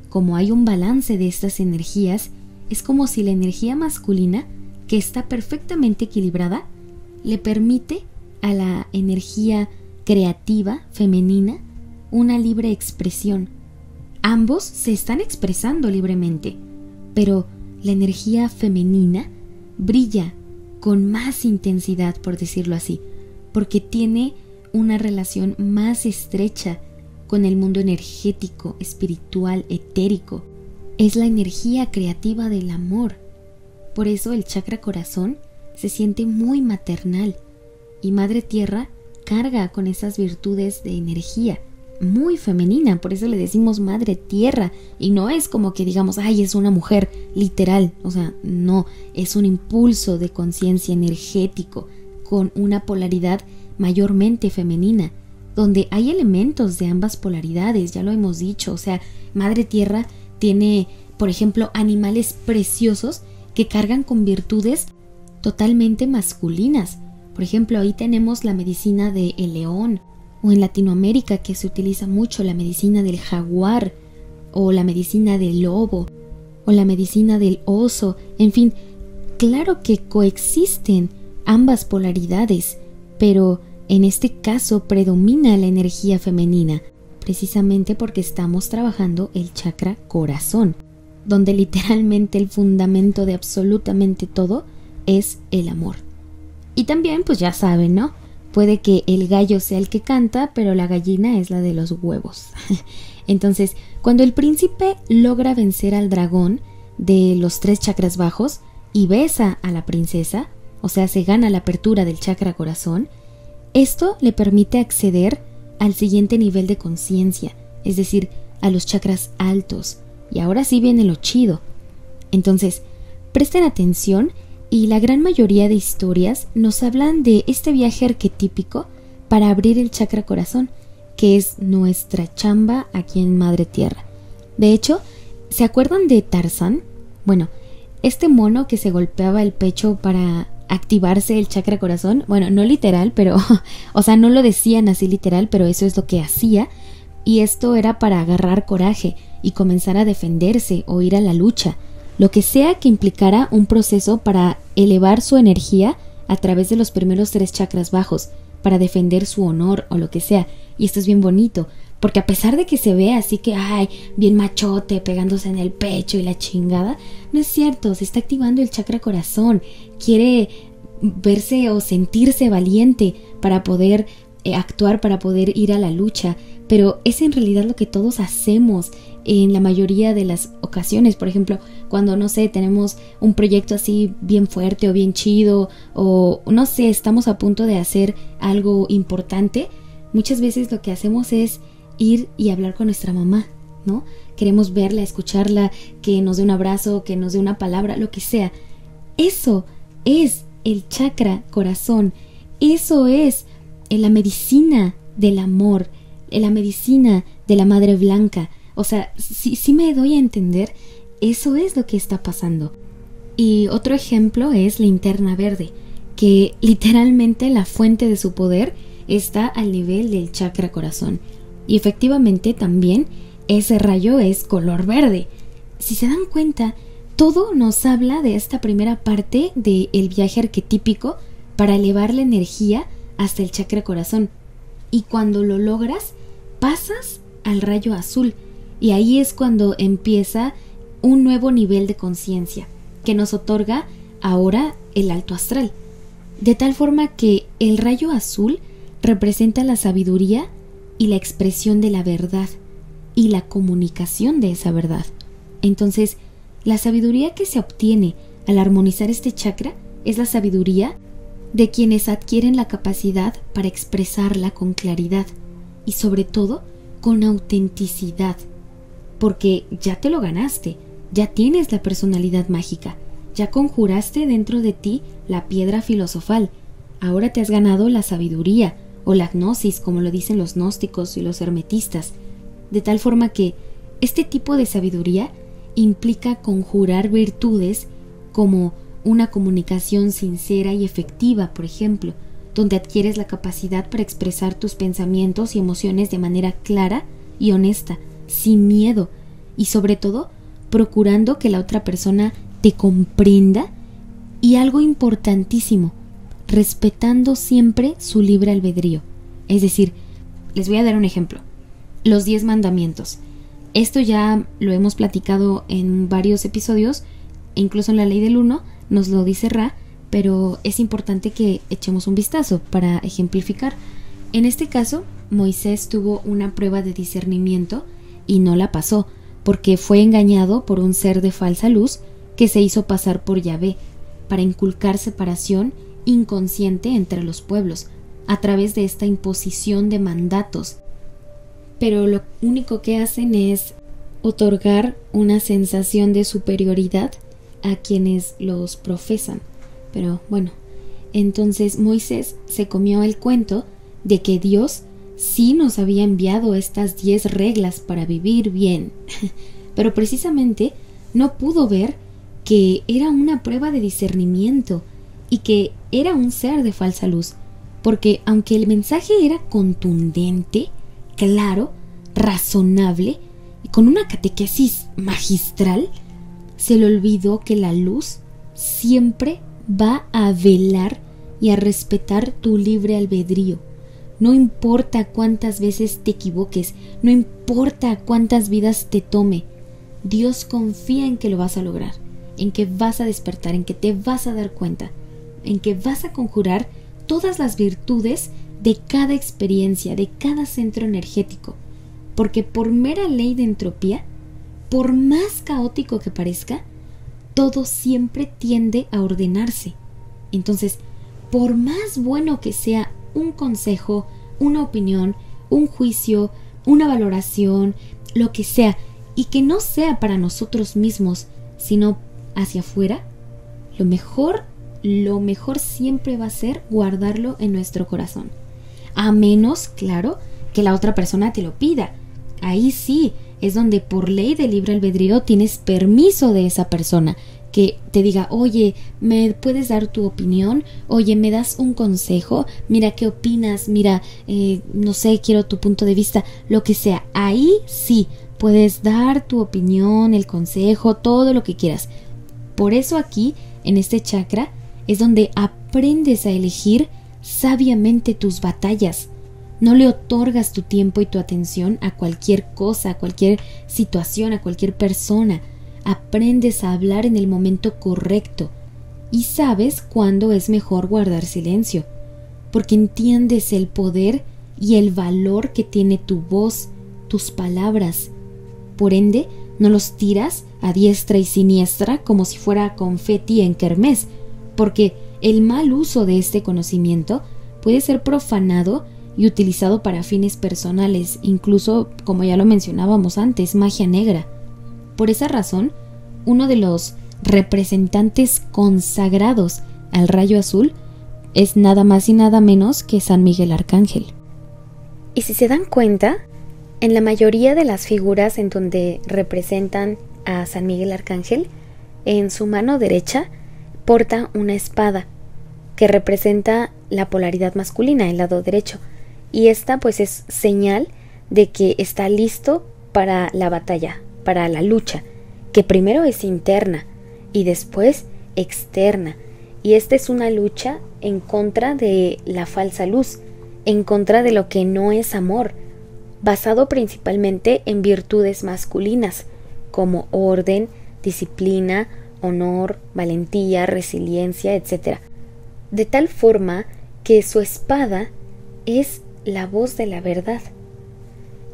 como hay un balance de estas energías, es como si la energía masculina, que está perfectamente equilibrada, le permite a la energía creativa femenina una libre expresión. Ambos se están expresando libremente, pero la energía femenina brilla con más intensidad, por decirlo así, porque tiene una relación más estrecha con el mundo energético, espiritual, etérico. Es la energía creativa del amor. Por eso el chakra corazón se siente muy maternal y Madre Tierra carga con esas virtudes de energía muy femenina. Por eso le decimos Madre Tierra, y no es como que digamos, ay, es una mujer literal. O sea, no, es un impulso de conciencia energético con una polaridad mayormente femenina, donde hay elementos de ambas polaridades, ya lo hemos dicho. O sea, Madre Tierra tiene, por ejemplo, animales preciosos que cargan con virtudes totalmente masculinas. Por ejemplo, ahí tenemos la medicina del león, o en Latinoamérica que se utiliza mucho la medicina del jaguar, o la medicina del lobo, o la medicina del oso. En fin, claro que coexisten ambas polaridades, pero en este caso predomina la energía femenina, precisamente porque estamos trabajando el chakra corazón, donde literalmente el fundamento de absolutamente todo es el amor. Y también, pues ya saben, ¿no? Puede que el gallo sea el que canta, pero la gallina es la de los huevos. Entonces, cuando el príncipe logra vencer al dragón de los 3 chakras bajos y besa a la princesa, o sea, se gana la apertura del chakra corazón, esto le permite acceder al siguiente nivel de conciencia, es decir, a los chakras altos. Y ahora sí viene lo chido. Entonces, presten atención, y la gran mayoría de historias nos hablan de este viaje arquetípico para abrir el chakra corazón, que es nuestra chamba aquí en Madre Tierra. De hecho, ¿se acuerdan de Tarzán? Bueno, este mono que se golpeaba el pecho para activarse el chakra corazón, bueno, no literal, pero, o sea, no lo decían así literal, pero eso es lo que hacía, y esto era para agarrar coraje y comenzar a defenderse o ir a la lucha, lo que sea que implicara un proceso para elevar su energía a través de los primeros 3 chakras bajos, para defender su honor o lo que sea. Y esto es bien bonito, porque a pesar de que se ve así que, ay, bien machote, pegándose en el pecho y la chingada, no es cierto, se está activando el chakra corazón, quiere verse o sentirse valiente para poder actuar, para poder ir a la lucha, pero es en realidad lo que todos hacemos en la mayoría de las ocasiones. Por ejemplo, cuando, no sé, tenemos un proyecto así bien fuerte o bien chido, o no sé, estamos a punto de hacer algo importante, muchas veces lo que hacemos es ir y hablar con nuestra mamá, ¿no? Queremos verla, escucharla, que nos dé un abrazo, que nos dé una palabra, lo que sea. Eso es el chakra corazón, eso es la medicina del amor, la medicina de la madre blanca. O sea, si me doy a entender, eso es lo que está pasando. Y otro ejemplo es Linterna Verde, que literalmente la fuente de su poder está al nivel del chakra corazón. Y efectivamente también ese rayo es color verde. Si se dan cuenta, todo nos habla de esta primera parte del viaje arquetípico para elevar la energía hasta el chakra corazón. Y cuando lo logras, pasas al rayo azul. Y ahí es cuando empieza un nuevo nivel de conciencia que nos otorga ahora el alto astral. De tal forma que el rayo azul representa la sabiduría y la expresión de la verdad y la comunicación de esa verdad. Entonces, la sabiduría que se obtiene al armonizar este chakra es la sabiduría de quienes adquieren la capacidad para expresarla con claridad y sobre todo con autenticidad, porque ya te lo ganaste, ya tienes la personalidad mágica, ya conjuraste dentro de ti la piedra filosofal, ahora te has ganado la sabiduría o la gnosis, como lo dicen los gnósticos y los hermetistas, de tal forma que este tipo de sabiduría implica conjurar virtudes como una comunicación sincera y efectiva, por ejemplo, donde adquieres la capacidad para expresar tus pensamientos y emociones de manera clara y honesta, sin miedo, y sobre todo procurando que la otra persona te comprenda, y algo importantísimo, respetando siempre su libre albedrío. Es decir, les voy a dar un ejemplo. Los 10 mandamientos. Esto ya lo hemos platicado en varios episodios, e incluso en la ley del 1 nos lo dice Ra, pero es importante que echemos un vistazo para ejemplificar. En este caso, Moisés tuvo una prueba de discernimiento y no la pasó, porque fue engañado por un ser de falsa luz que se hizo pasar por Yahvé, para inculcar separación inconsciente entre los pueblos, a través de esta imposición de mandatos. Pero lo único que hacen es otorgar una sensación de superioridad a quienes los profesan. Pero bueno, entonces Moisés se comió el cuento de que Dios sí nos había enviado estas 10 reglas para vivir bien, pero precisamente no pudo ver que era una prueba de discernimiento y que era un ser de falsa luz, porque aunque el mensaje era contundente, claro, razonable y con una catequesis magistral, se le olvidó que la luz siempre va a velar y a respetar tu libre albedrío. No importa cuántas veces te equivoques, no importa cuántas vidas te tome, Dios confía en que lo vas a lograr, en que vas a despertar, en que te vas a dar cuenta, en que vas a conjurar todas las virtudes de cada experiencia, de cada centro energético, porque por mera ley de entropía, por más caótico que parezca, todo siempre tiende a ordenarse. Entonces, por más bueno que sea un consejo, una opinión, un juicio, una valoración, lo que sea, y que no sea para nosotros mismos, sino hacia afuera, lo mejor siempre va a ser guardarlo en nuestro corazón. A menos, claro, que la otra persona te lo pida. Ahí sí, es donde por ley de libre albedrío tienes permiso de esa persona, que te diga, oye, ¿me puedes dar tu opinión? Oye, ¿me das un consejo? Mira, ¿qué opinas? Mira, no sé, quiero tu punto de vista, lo que sea. Ahí sí, puedes dar tu opinión, el consejo, todo lo que quieras. Por eso aquí, en este chakra, es donde aprendes a elegir sabiamente tus batallas. No le otorgas tu tiempo y tu atención a cualquier cosa, a cualquier situación, a cualquier persona. Aprendes a hablar en el momento correcto y sabes cuándo es mejor guardar silencio, porque entiendes el poder y el valor que tiene tu voz, tus palabras. Por ende, no los tiras a diestra y siniestra como si fuera confeti en kermés, porque el mal uso de este conocimiento puede ser profanado y utilizado para fines personales, incluso, como ya lo mencionábamos antes, magia negra. Por esa razón, uno de los representantes consagrados al rayo azul es nada más y nada menos que San Miguel Arcángel. Y si se dan cuenta, en la mayoría de las figuras en donde representan a San Miguel Arcángel, en su mano derecha porta una espada que representa la polaridad masculina, el lado derecho, y esta pues es señal de que está listo para la batalla, para la lucha, que primero es interna y después externa, y esta es una lucha en contra de la falsa luz, en contra de lo que no es amor, basado principalmente en virtudes masculinas, como orden, disciplina, honor, valentía, resiliencia, etc. De tal forma que su espada es la voz de la verdad.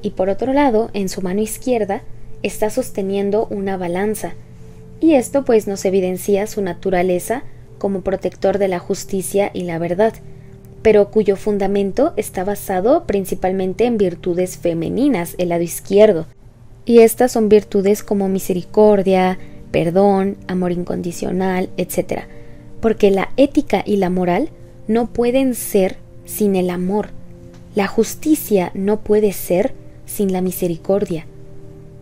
Y por otro lado, en su mano izquierda, está sosteniendo una balanza, y esto pues nos evidencia su naturaleza como protector de la justicia y la verdad, pero cuyo fundamento está basado principalmente en virtudes femeninas, el lado izquierdo, y estas son virtudes como misericordia, perdón, amor incondicional, etc., porque la ética y la moral no pueden ser sin el amor, la justicia no puede ser sin la misericordia.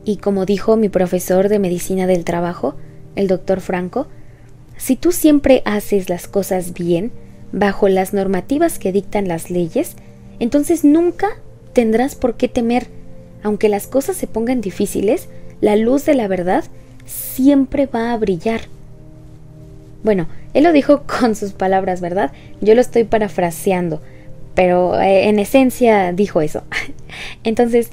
Y como dijo mi profesor de medicina del trabajo, el doctor Franco, si tú siempre haces las cosas bien, bajo las normativas que dictan las leyes, entonces nunca tendrás por qué temer. Aunque las cosas se pongan difíciles, la luz de la verdad siempre va a brillar. Bueno, él lo dijo con sus palabras, ¿verdad? Yo lo estoy parafraseando, pero en esencia dijo eso. Entonces,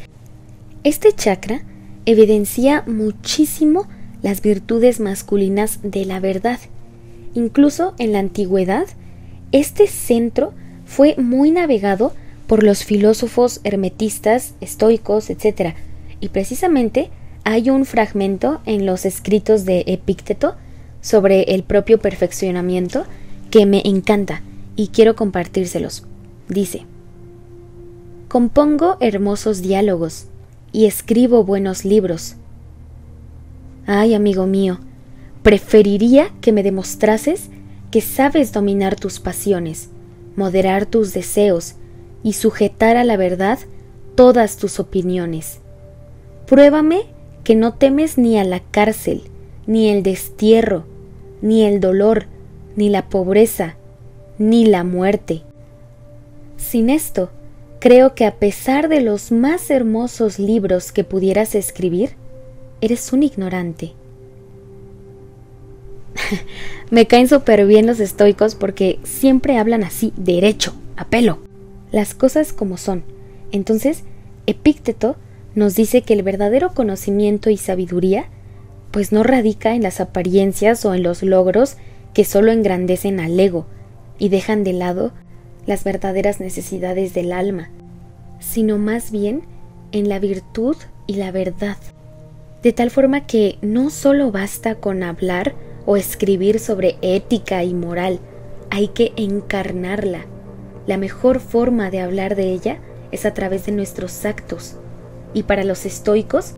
este chakra evidencia muchísimo las virtudes masculinas de la verdad. Incluso en la antigüedad, este centro fue muy navegado por los filósofos hermetistas, estoicos, etc. Y precisamente hay un fragmento en los escritos de Epícteto sobre el propio perfeccionamiento que me encanta y quiero compartírselos. Dice: compongo hermosos diálogos y escribo buenos libros. Ay, amigo mío, preferiría que me demostrases que sabes dominar tus pasiones, moderar tus deseos y sujetar a la verdad todas tus opiniones. Pruébame que no temes ni a la cárcel, ni el destierro, ni el dolor, ni la pobreza, ni la muerte. Sin esto, creo que a pesar de los más hermosos libros que pudieras escribir, eres un ignorante. Me caen súper bien los estoicos porque siempre hablan así, derecho, a pelo, las cosas como son. Entonces, Epícteto nos dice que el verdadero conocimiento y sabiduría pues no radica en las apariencias o en los logros que solo engrandecen al ego y dejan de lado las verdaderas necesidades del alma, sino más bien en la virtud y la verdad. De tal forma que no solo basta con hablar o escribir sobre ética y moral, hay que encarnarla. La mejor forma de hablar de ella es a través de nuestros actos. Y para los estoicos,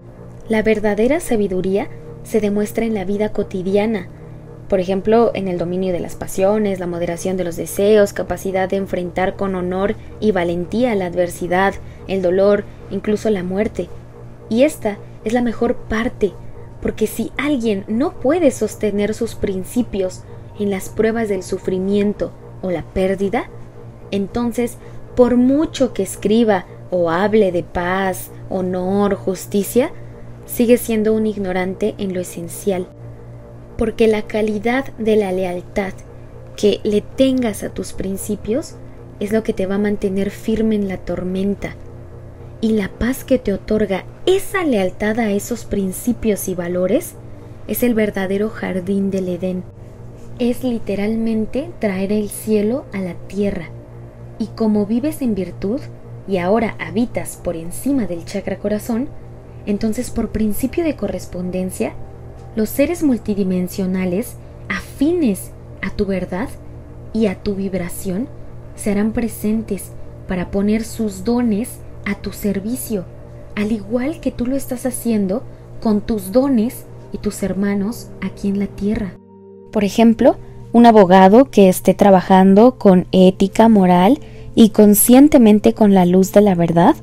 la verdadera sabiduría se demuestra en la vida cotidiana, por ejemplo, en el dominio de las pasiones, la moderación de los deseos, capacidad de enfrentar con honor y valentía la adversidad, el dolor, incluso la muerte. Y esta es la mejor parte, porque si alguien no puede sostener sus principios en las pruebas del sufrimiento o la pérdida, entonces, por mucho que escriba o hable de paz, honor, justicia, sigue siendo un ignorante en lo esencial, porque la calidad de la lealtad que le tengas a tus principios es lo que te va a mantener firme en la tormenta, y la paz que te otorga esa lealtad a esos principios y valores es el verdadero jardín del Edén. Es literalmente traer el cielo a la tierra, y como vives en virtud y ahora habitas por encima del chakra corazón, entonces por principio de correspondencia, los seres multidimensionales afines a tu verdad y a tu vibración se harán presentes para poner sus dones a tu servicio, al igual que tú lo estás haciendo con tus dones y tus hermanos aquí en la tierra. Por ejemplo, un abogado que esté trabajando con ética, moral y conscientemente con la luz de la verdad,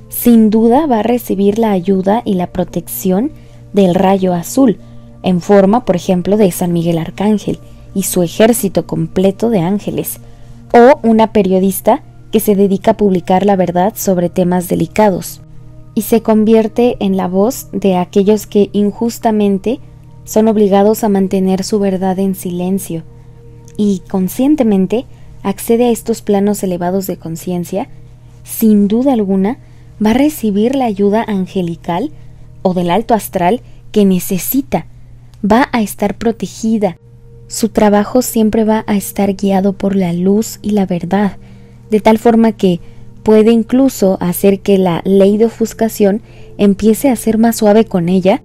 sin duda va a recibir la ayuda y la protección del rayo azul, en forma, por ejemplo, de San Miguel Arcángel y su ejército completo de ángeles, o una periodista que se dedica a publicar la verdad sobre temas delicados, y se convierte en la voz de aquellos que injustamente son obligados a mantener su verdad en silencio, y conscientemente accede a estos planos elevados de conciencia. Sin duda alguna va a recibir la ayuda angelical o del alto astral que necesita, va a estar protegida, su trabajo siempre va a estar guiado por la luz y la verdad, de tal forma que puede incluso hacer que la ley de ofuscación empiece a ser más suave con ella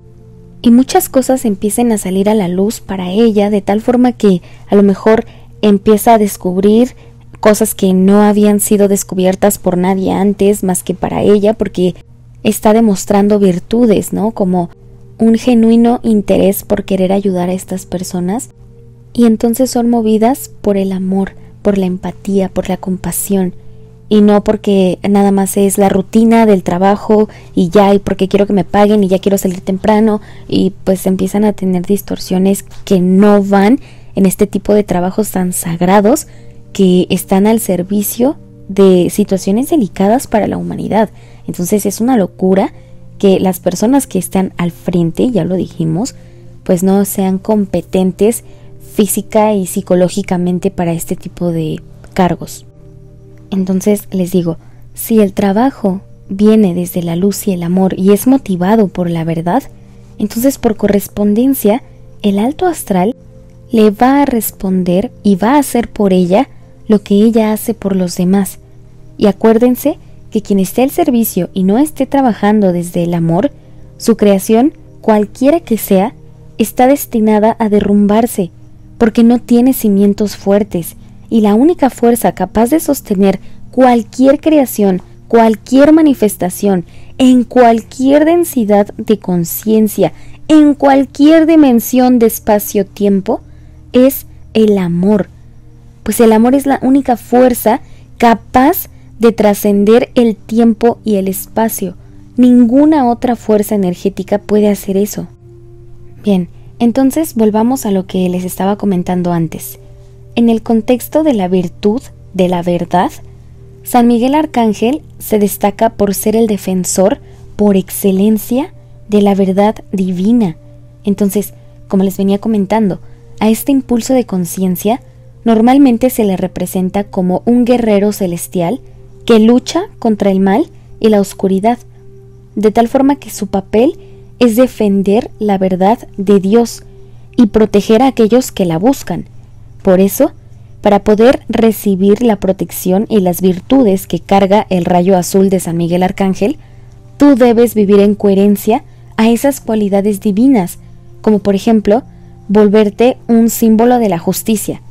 y muchas cosas empiecen a salir a la luz para ella, de tal forma que a lo mejor empieza a descubrir cosas que no habían sido descubiertas por nadie antes más que para ella, porque está demostrando virtudes, ¿no? Como un genuino interés por querer ayudar a estas personas, y entonces son movidas por el amor, por la empatía, por la compasión, y no porque nada más es la rutina del trabajo y ya, y porque quiero que me paguen y ya quiero salir temprano, y pues empiezan a tener distorsiones que no van en este tipo de trabajos tan sagrados que están al servicio de situaciones delicadas para la humanidad. Entonces es una locura que las personas que están al frente, ya lo dijimos, pues no sean competentes física y psicológicamente para este tipo de cargos. Entonces les digo, si el trabajo viene desde la luz y el amor y es motivado por la verdad, entonces por correspondencia el alto astral le va a responder y va a hacer por ella lo que ella hace por los demás. Y acuérdense que quien esté al servicio y no esté trabajando desde el amor, su creación, cualquiera que sea, está destinada a derrumbarse, porque no tiene cimientos fuertes, y la única fuerza capaz de sostener cualquier creación, cualquier manifestación, en cualquier densidad de conciencia, en cualquier dimensión de espacio-tiempo, es el amor. Pues el amor es la única fuerza capaz de trascender el tiempo y el espacio. Ninguna otra fuerza energética puede hacer eso. Bien, entonces volvamos a lo que les estaba comentando antes. en el contexto de la virtud de la verdad, San Miguel Arcángel se destaca por ser el defensor por excelencia de la verdad divina. Entonces, como les venía comentando, a este impulso de conciencia normalmente se le representa como un guerrero celestial que lucha contra el mal y la oscuridad, de tal forma que su papel es defender la verdad de Dios y proteger a aquellos que la buscan. Por eso, para poder recibir la protección y las virtudes que carga el rayo azul de San Miguel Arcángel, tú debes vivir en coherencia a esas cualidades divinas, como por ejemplo, volverte un símbolo de la justicia.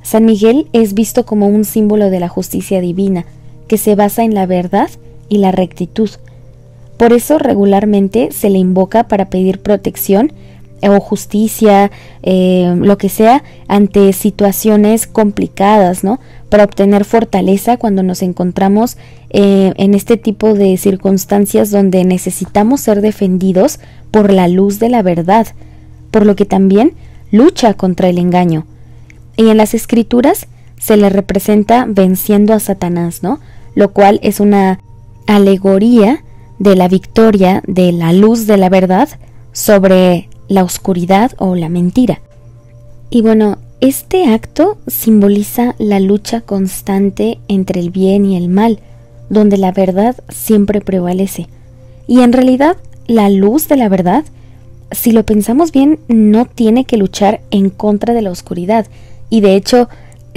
San Miguel es visto como un símbolo de la justicia divina, que se basa en la verdad y la rectitud. Por eso regularmente se le invoca para pedir protección o justicia, lo que sea, ante situaciones complicadas, ¿no? Para obtener fortaleza cuando nos encontramos en este tipo de circunstancias donde necesitamos ser defendidos por la luz de la verdad, por lo que también lucha contra el engaño. Y en las escrituras se le representa venciendo a Satanás, ¿no? Lo cual es una alegoría de la victoria de la luz de la verdad sobre la oscuridad o la mentira. Y bueno, este acto simboliza la lucha constante entre el bien y el mal, donde la verdad siempre prevalece. Y en realidad, la luz de la verdad, si lo pensamos bien, no tiene que luchar en contra de la oscuridad. Y de hecho,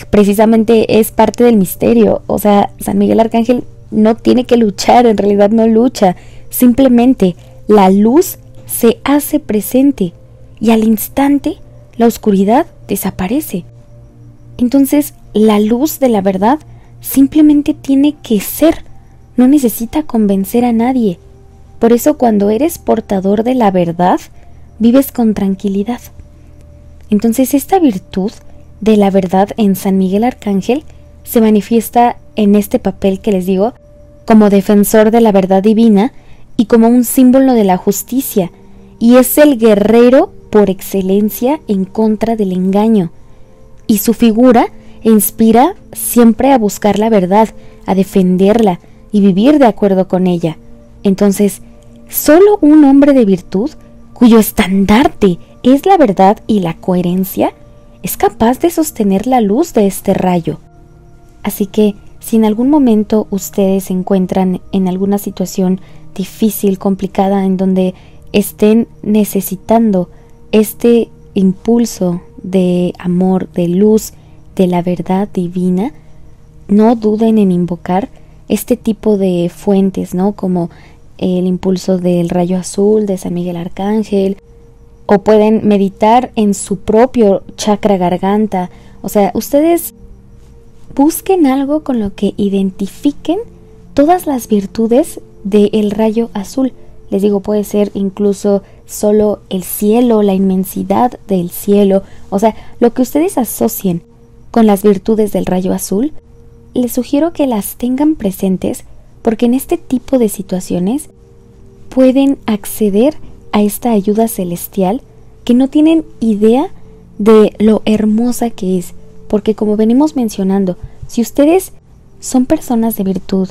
precisamente es parte del misterio. O sea, San Miguel Arcángel no tiene que luchar, en realidad no lucha. Simplemente la luz se hace presente y al instante la oscuridad desaparece. Entonces, la luz de la verdad simplemente tiene que ser, no necesita convencer a nadie. Por eso, cuando eres portador de la verdad, vives con tranquilidad. Entonces, esta virtud de la verdad en San Miguel Arcángel se manifiesta en este papel que les digo, como defensor de la verdad divina y como un símbolo de la justicia, y es el guerrero por excelencia en contra del engaño. Y su figura inspira siempre a buscar la verdad, a defenderla y vivir de acuerdo con ella. Entonces, solo un hombre de virtud, cuyo estandarte es la verdad y la coherencia, es capaz de sostener la luz de este rayo. Así que, si en algún momento ustedes se encuentran en alguna situación difícil, complicada, en donde estén necesitando este impulso de amor, de luz, de la verdad divina, no duden en invocar este tipo de fuentes, ¿no? Como el impulso del rayo azul de San Miguel Arcángel, o pueden meditar en su propio chakra garganta. O sea, ustedes busquen algo con lo que identifiquen todas las virtudes del rayo azul. Les digo, puede ser incluso solo el cielo, la inmensidad del cielo. O sea, lo que ustedes asocien con las virtudes del rayo azul, les sugiero que las tengan presentes, porque en este tipo de situaciones pueden acceder a esta ayuda celestial que no tienen idea de lo hermosa que es. Porque como venimos mencionando, si ustedes son personas de virtud,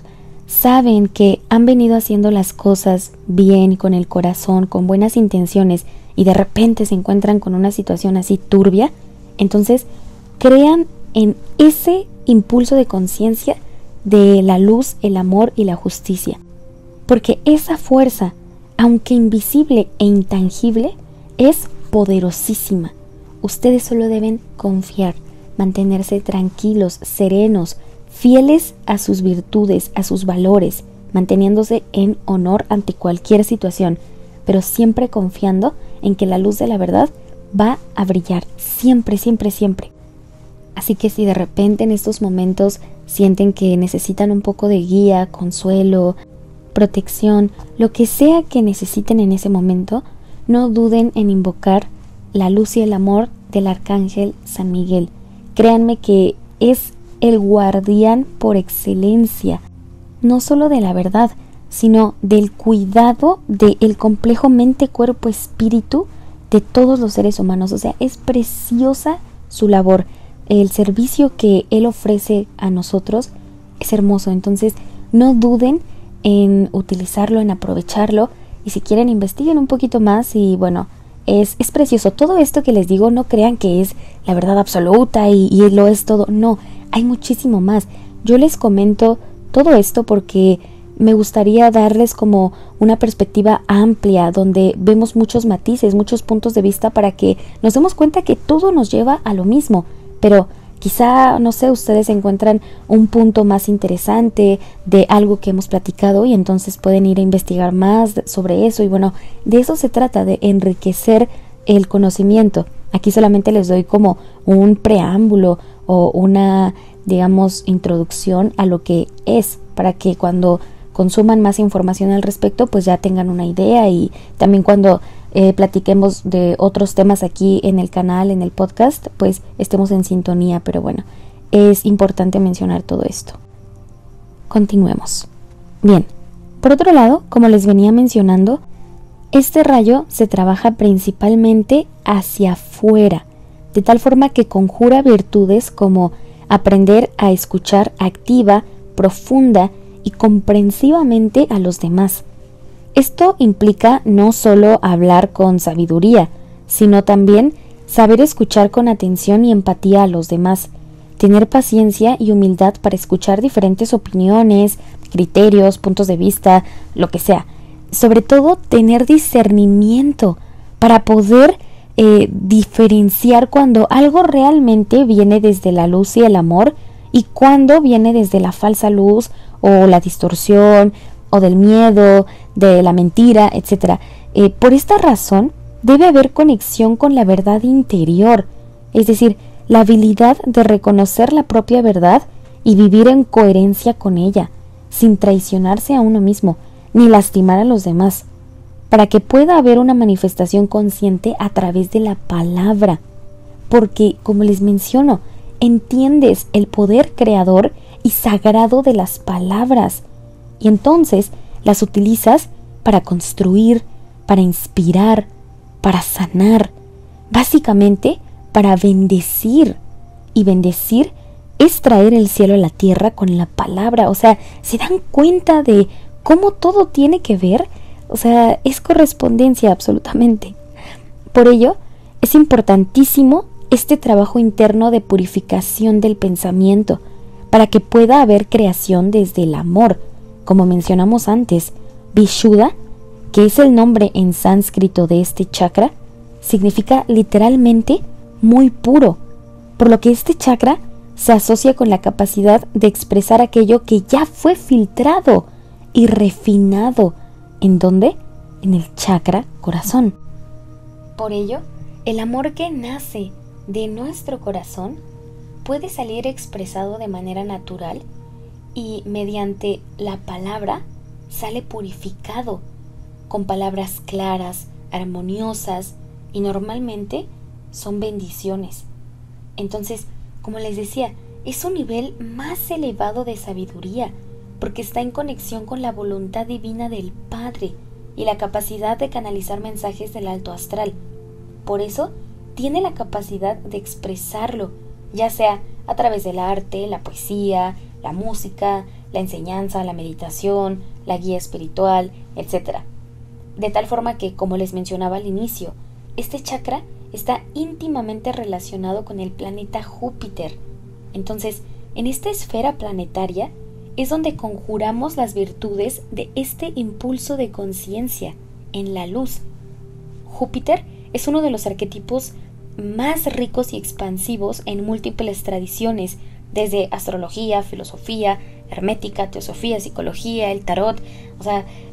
saben que han venido haciendo las cosas bien, con el corazón, con buenas intenciones, y de repente se encuentran con una situación así turbia, entonces crean en ese impulso de conciencia de la luz, el amor y la justicia. Porque esa fuerza, aunque invisible e intangible, es poderosísima. Ustedes solo deben confiar, mantenerse tranquilos, serenos, fieles a sus virtudes, a sus valores, manteniéndose en honor ante cualquier situación, pero siempre confiando en que la luz de la verdad va a brillar, siempre, siempre, siempre. Así que si de repente en estos momentos sienten que necesitan un poco de guía, consuelo, protección, lo que sea que necesiten en ese momento, no duden en invocar la luz y el amor del Arcángel San Miguel. Créanme que es el guardián por excelencia, no solo de la verdad, sino del cuidado del complejo mente, cuerpo, espíritu de todos los seres humanos. O sea, es preciosa su labor. el servicio que Él ofrece a nosotros es hermoso. Entonces no duden en utilizarlo, en aprovecharlo, y si quieren investiguen un poquito más. Y bueno, es precioso. Todo esto que les digo, no crean que es la verdad absoluta y lo es todo. No, hay muchísimo más. Yo les comento todo esto porque me gustaría darles como una perspectiva amplia donde vemos muchos matices, muchos puntos de vista para que nos demos cuenta que todo nos lleva a lo mismo. Pero quizá, no sé, ustedes encuentran un punto más interesante de algo que hemos platicado y entonces pueden ir a investigar más sobre eso. Y bueno, de eso se trata, de enriquecer el conocimiento. Aquí solamente les doy como un preámbulo o una, digamos, introducción a lo que es, para que cuando consuman más información al respecto, pues ya tengan una idea, y también cuando platiquemos de otros temas aquí en el canal, en el podcast, pues estemos en sintonía. Pero bueno, es importante mencionar todo esto. Continuemos. Bien, por otro lado, como les venía mencionando, este rayo se trabaja principalmente hacia afuera, de tal forma que conjura virtudes como aprender a escuchar activa, profunda y comprensivamente a los demás. Esto implica no solo hablar con sabiduría, sino también saber escuchar con atención y empatía a los demás, tener paciencia y humildad para escuchar diferentes opiniones, criterios, puntos de vista, lo que sea. Sobre todo, tener discernimiento para poder diferenciar cuando algo realmente viene desde la luz y el amor y cuando viene desde la falsa luz o la distorsión o del miedo, de la mentira, etc. Por esta razón debe haber conexión con la verdad interior, es decir, la habilidad de reconocer la propia verdad y vivir en coherencia con ella, sin traicionarse a uno mismo, ni lastimar a los demás, para que pueda haber una manifestación consciente a través de la palabra. Porque, como les menciono, entiendes el poder creador y sagrado de las palabras, y entonces las utilizas para construir, para inspirar, para sanar, básicamente para bendecir. Y bendecir es traer el cielo a la tierra con la palabra. O sea, ¿se dan cuenta de cómo todo tiene que ver? O sea, es correspondencia absolutamente. Por ello, es importantísimo este trabajo interno de purificación del pensamiento, para que pueda haber creación desde el amor. Como mencionamos antes, Vishuddha, que es el nombre en sánscrito de este chakra, significa literalmente muy puro, por lo que este chakra se asocia con la capacidad de expresar aquello que ya fue filtrado y refinado. ¿En dónde? En el chakra corazón. Por ello, el amor que nace de nuestro corazón puede salir expresado de manera natural y mediante la palabra sale purificado, con palabras claras, armoniosas, y normalmente son bendiciones. Entonces, como les decía, es un nivel más elevado de sabiduría, porque está en conexión con la voluntad divina del Padre y la capacidad de canalizar mensajes del alto astral. Por eso, tiene la capacidad de expresarlo, ya sea a través del arte, la poesía, la música, la enseñanza, la meditación, la guía espiritual, etc. De tal forma que, como les mencionaba al inicio, este chakra está íntimamente relacionado con el planeta Júpiter. Entonces, en esta esfera planetaria es donde conjuramos las virtudes de este impulso de conciencia en la luz. Júpiter es uno de los arquetipos más ricos y expansivos en múltiples tradiciones, desde astrología, filosofía, hermética, teosofía, psicología, el tarot,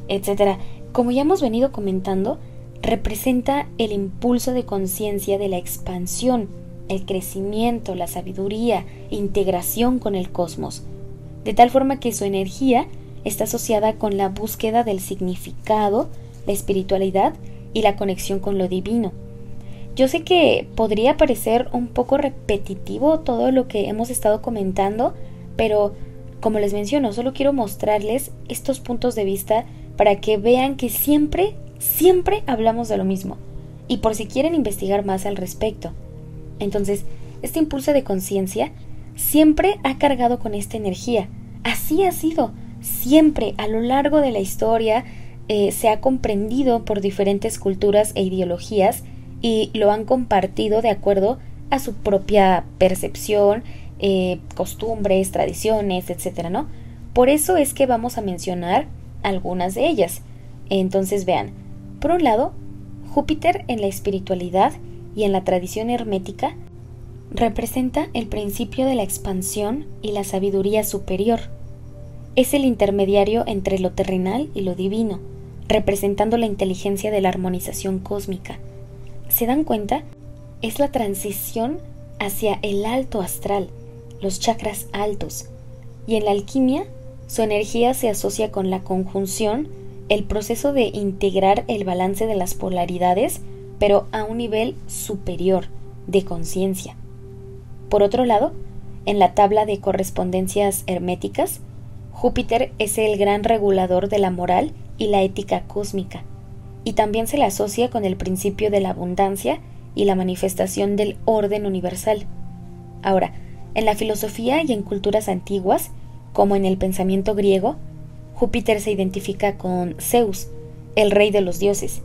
etc. Como ya hemos venido comentando, representa el impulso de conciencia de la expansión, el crecimiento, la sabiduría, integración con el cosmos, de tal forma que su energía está asociada con la búsqueda del significado, la espiritualidad y la conexión con lo divino. Yo sé que podría parecer un poco repetitivo todo lo que hemos estado comentando, pero como les menciono, solo quiero mostrarles estos puntos de vista para que vean que siempre hablamos de lo mismo, y por si quieren investigar más al respecto. Entonces, este impulso de conciencia, siempre ha cargado con esta energía. Así ha sido, siempre a lo largo de la historia se ha comprendido por diferentes culturas e ideologías y lo han compartido de acuerdo a su propia percepción, costumbres, tradiciones, etcétera, ¿no? Por eso es que vamos a mencionar algunas de ellas. Entonces vean, por un lado, Júpiter en la espiritualidad y en la tradición hermética representa el principio de la expansión y la sabiduría superior. Es el intermediario entre lo terrenal y lo divino, representando la inteligencia de la armonización cósmica. ¿Se dan cuenta? Es la transición hacia el alto astral, los chakras altos, y en la alquimia su energía se asocia con la conjunción, el proceso de integrar el balance de las polaridades, pero a un nivel superior de conciencia. Por otro lado, en la tabla de correspondencias herméticas, Júpiter es el gran regulador de la moral y la ética cósmica, y también se le asocia con el principio de la abundancia y la manifestación del orden universal. Ahora, en la filosofía y en culturas antiguas, como en el pensamiento griego, Júpiter se identifica con Zeus, el rey de los dioses,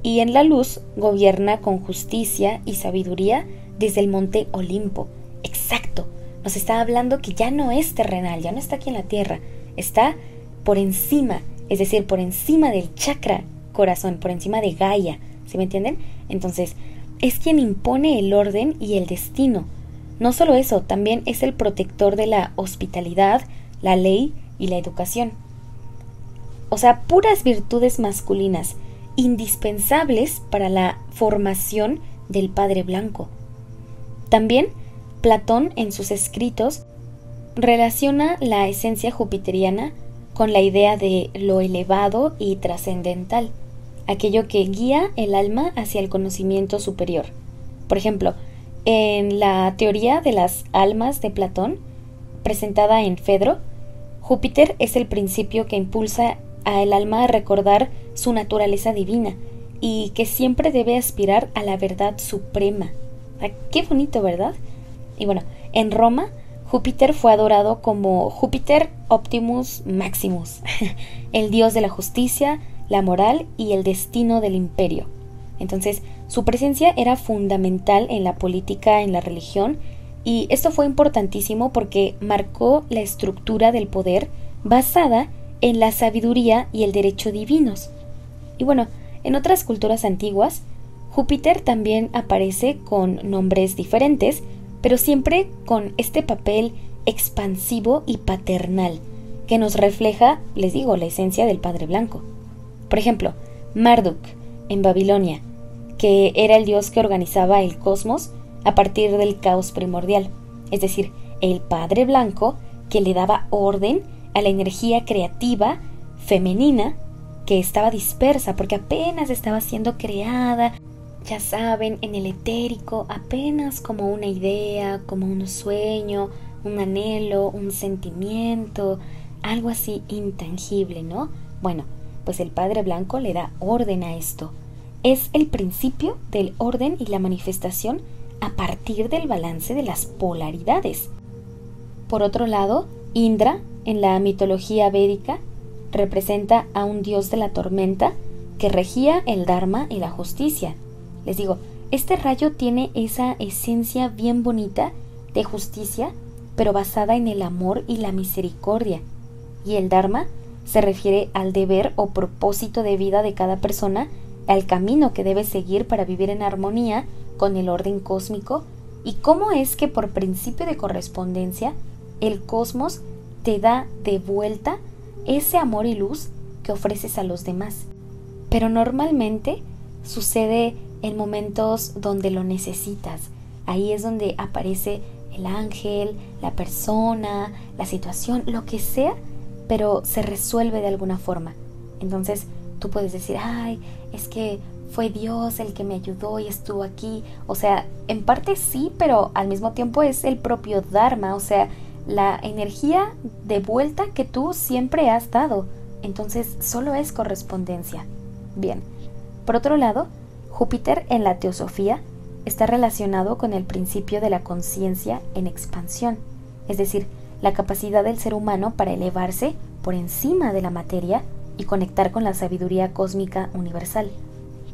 y en la luz gobierna con justicia y sabiduría desde el monte Olimpo. Exacto, nos está hablando que ya no es terrenal, ya no está aquí en la tierra, está por encima, es decir, por encima del chakra corazón, por encima de Gaia, ¿sí me entienden? Entonces, es quien impone el orden y el destino. No solo eso, también es el protector de la hospitalidad, la ley y la educación. O sea, puras virtudes masculinas, indispensables para la formación del Padre Blanco. También, Platón en sus escritos relaciona la esencia jupiteriana con la idea de lo elevado y trascendental, aquello que guía el alma hacia el conocimiento superior. Por ejemplo, en la teoría de las almas de Platón, presentada en Fedro, Júpiter es el principio que impulsa al alma a recordar su naturaleza divina y que siempre debe aspirar a la verdad suprema. ¡Qué bonito!, ¿verdad? Y bueno, en Roma, Júpiter fue adorado como Júpiter Optimus Maximus, el dios de la justicia, la moral y el destino del imperio. Entonces, su presencia era fundamental en la política, en la religión, y esto fue importantísimo porque marcó la estructura del poder basada en la sabiduría y el derecho divinos. Y bueno, en otras culturas antiguas, Júpiter también aparece con nombres diferentes, pero siempre con este papel expansivo y paternal, que nos refleja, les digo, la esencia del Padre Blanco. Por ejemplo, Marduk, en Babilonia, que era el dios que organizaba el cosmos a partir del caos primordial, es decir, el Padre Blanco que le daba orden a la energía creativa femenina que estaba dispersa porque apenas estaba siendo creada, ya saben, en el etérico, apenas como una idea, como un sueño, un anhelo, un sentimiento, algo así intangible, ¿no? Bueno, pues el Padre Blanco le da orden a esto. Es el principio del orden y la manifestación a partir del balance de las polaridades. Por otro lado, Indra, en la mitología védica, representa a un dios de la tormenta que regía el Dharma y la justicia. Les digo, este rayo tiene esa esencia bien bonita de justicia, pero basada en el amor y la misericordia. Y el Dharma se refiere al deber o propósito de vida de cada persona, al camino que debe seguir para vivir en armonía con el orden cósmico, y cómo es que por principio de correspondencia el cosmos te da de vuelta ese amor y luz que ofreces a los demás. Pero normalmente sucede en momentos donde lo necesitas. Ahí es donde aparece el ángel, la persona, la situación, lo que sea, pero se resuelve de alguna forma. Entonces tú puedes decir, ay, es que fue Dios el que me ayudó y estuvo aquí. O sea, en parte sí, pero al mismo tiempo es el propio Dharma, o sea, la energía de vuelta que tú siempre has dado. Entonces solo es correspondencia. Bien, por otro lado, Júpiter en la teosofía está relacionado con el principio de la conciencia en expansión, es decir, la capacidad del ser humano para elevarse por encima de la materia y conectar con la sabiduría cósmica universal,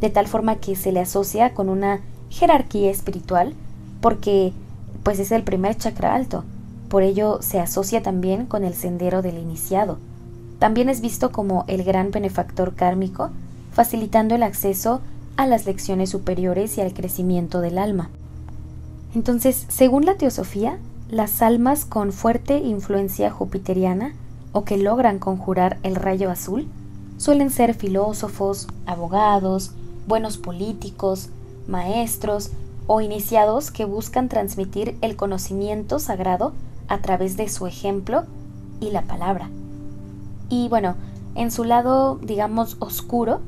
de tal forma que se le asocia con una jerarquía espiritual porque pues es el primer chakra alto. Por ello se asocia también con el sendero del iniciado. También es visto como el gran benefactor kármico, facilitando el acceso a las lecciones superiores y al crecimiento del alma. Entonces, según la teosofía, las almas con fuerte influencia jupiteriana o que logran conjurar el rayo azul suelen ser filósofos, abogados, buenos políticos, maestros o iniciados que buscan transmitir el conocimiento sagrado a través de su ejemplo y la palabra. Y bueno, en su lado, digamos, oscuro,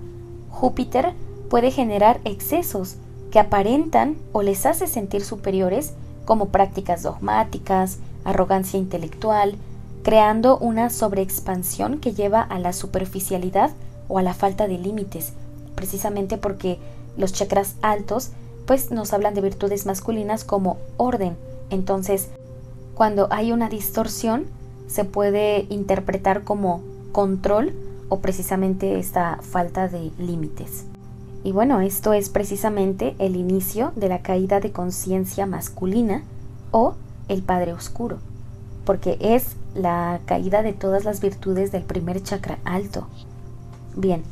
Júpiter puede generar excesos que aparentan o les hace sentir superiores, como prácticas dogmáticas, arrogancia intelectual, creando una sobreexpansión que lleva a la superficialidad o a la falta de límites, precisamente porque los chakras altos pues nos hablan de virtudes masculinas como orden. Entonces, cuando hay una distorsión, se puede interpretar como control o precisamente esta falta de límites. Y bueno, esto es precisamente el inicio de la caída de conciencia masculina o el Padre Oscuro, porque es la caída de todas las virtudes del primer chakra alto. Bien,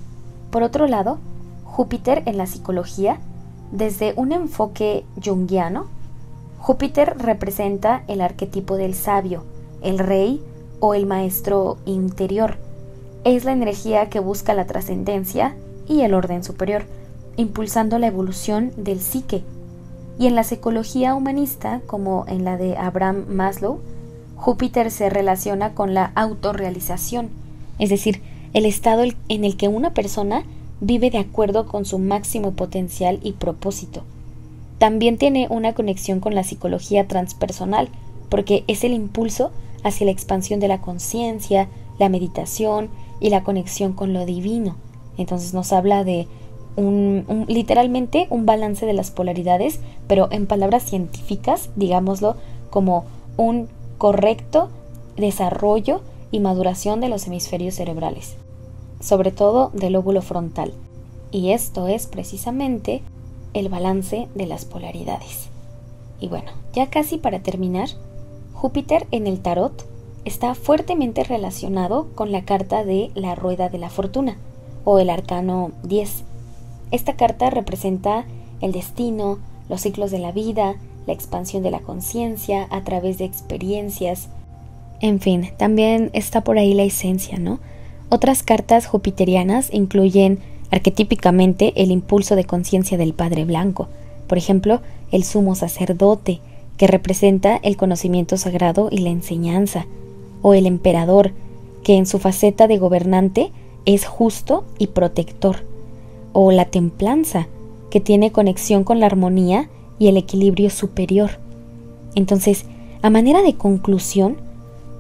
por otro lado, Júpiter en la psicología, desde un enfoque junguiano, Júpiter representa el arquetipo del sabio, el rey o el maestro interior. Es la energía que busca la trascendencia y el orden superior, impulsando la evolución del psique. Y en la psicología humanista, como en la de Abraham Maslow, Júpiter se relaciona con la autorrealización, es decir, el estado en el que una persona vive de acuerdo con su máximo potencial y propósito. También tiene una conexión con la psicología transpersonal, porque es el impulso hacia la expansión de la conciencia, la meditación y la conexión con lo divino. Entonces nos habla de literalmente un balance de las polaridades, pero en palabras científicas, digámoslo, como un correcto desarrollo y maduración de los hemisferios cerebrales, sobre todo del lóbulo frontal. Y esto es precisamente el balance de las polaridades. Y bueno, ya casi para terminar, Júpiter en el tarot está fuertemente relacionado con la carta de la rueda de la fortuna o el arcano 10. Esta carta representa el destino, los ciclos de la vida, la expansión de la conciencia a través de experiencias. En fin, también está por ahí la esencia, ¿no? Otras cartas jupiterianas incluyen arquetípicamente el impulso de conciencia del Padre Blanco, por ejemplo, el sumo sacerdote, que representa el conocimiento sagrado y la enseñanza, o el emperador, que en su faceta de gobernante es justo y protector, o la templanza, que tiene conexión con la armonía y el equilibrio superior. Entonces, a manera de conclusión,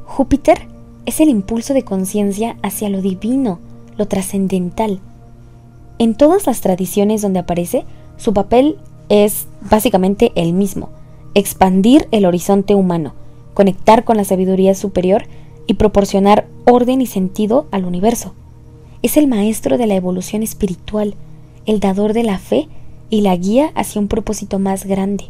Júpiter es el impulso de conciencia hacia lo divino, lo trascendental. En todas las tradiciones donde aparece, su papel es básicamente el mismo: expandir el horizonte humano, conectar con la sabiduría superior y proporcionar orden y sentido al universo. Es el maestro de la evolución espiritual, el dador de la fe y la guía hacia un propósito más grande.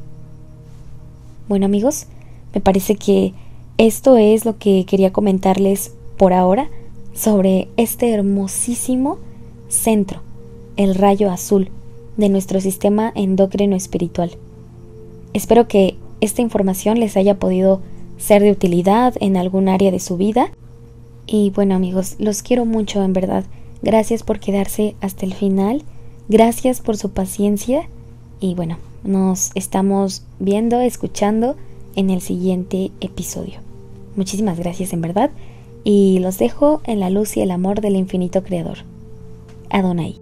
Bueno, amigos, me parece que esto es lo que quería comentarles por ahora sobre este hermosísimo centro, el rayo azul de nuestro sistema endocrino espiritual. Espero que esta información les haya podido ser de utilidad en algún área de su vida. Y bueno, amigos, los quiero mucho, en verdad. Gracias por quedarse hasta el final. Gracias por su paciencia. Y bueno, nos estamos viendo, escuchando en el siguiente episodio. Muchísimas gracias, en verdad. Y los dejo en la luz y el amor del infinito creador. Adonai.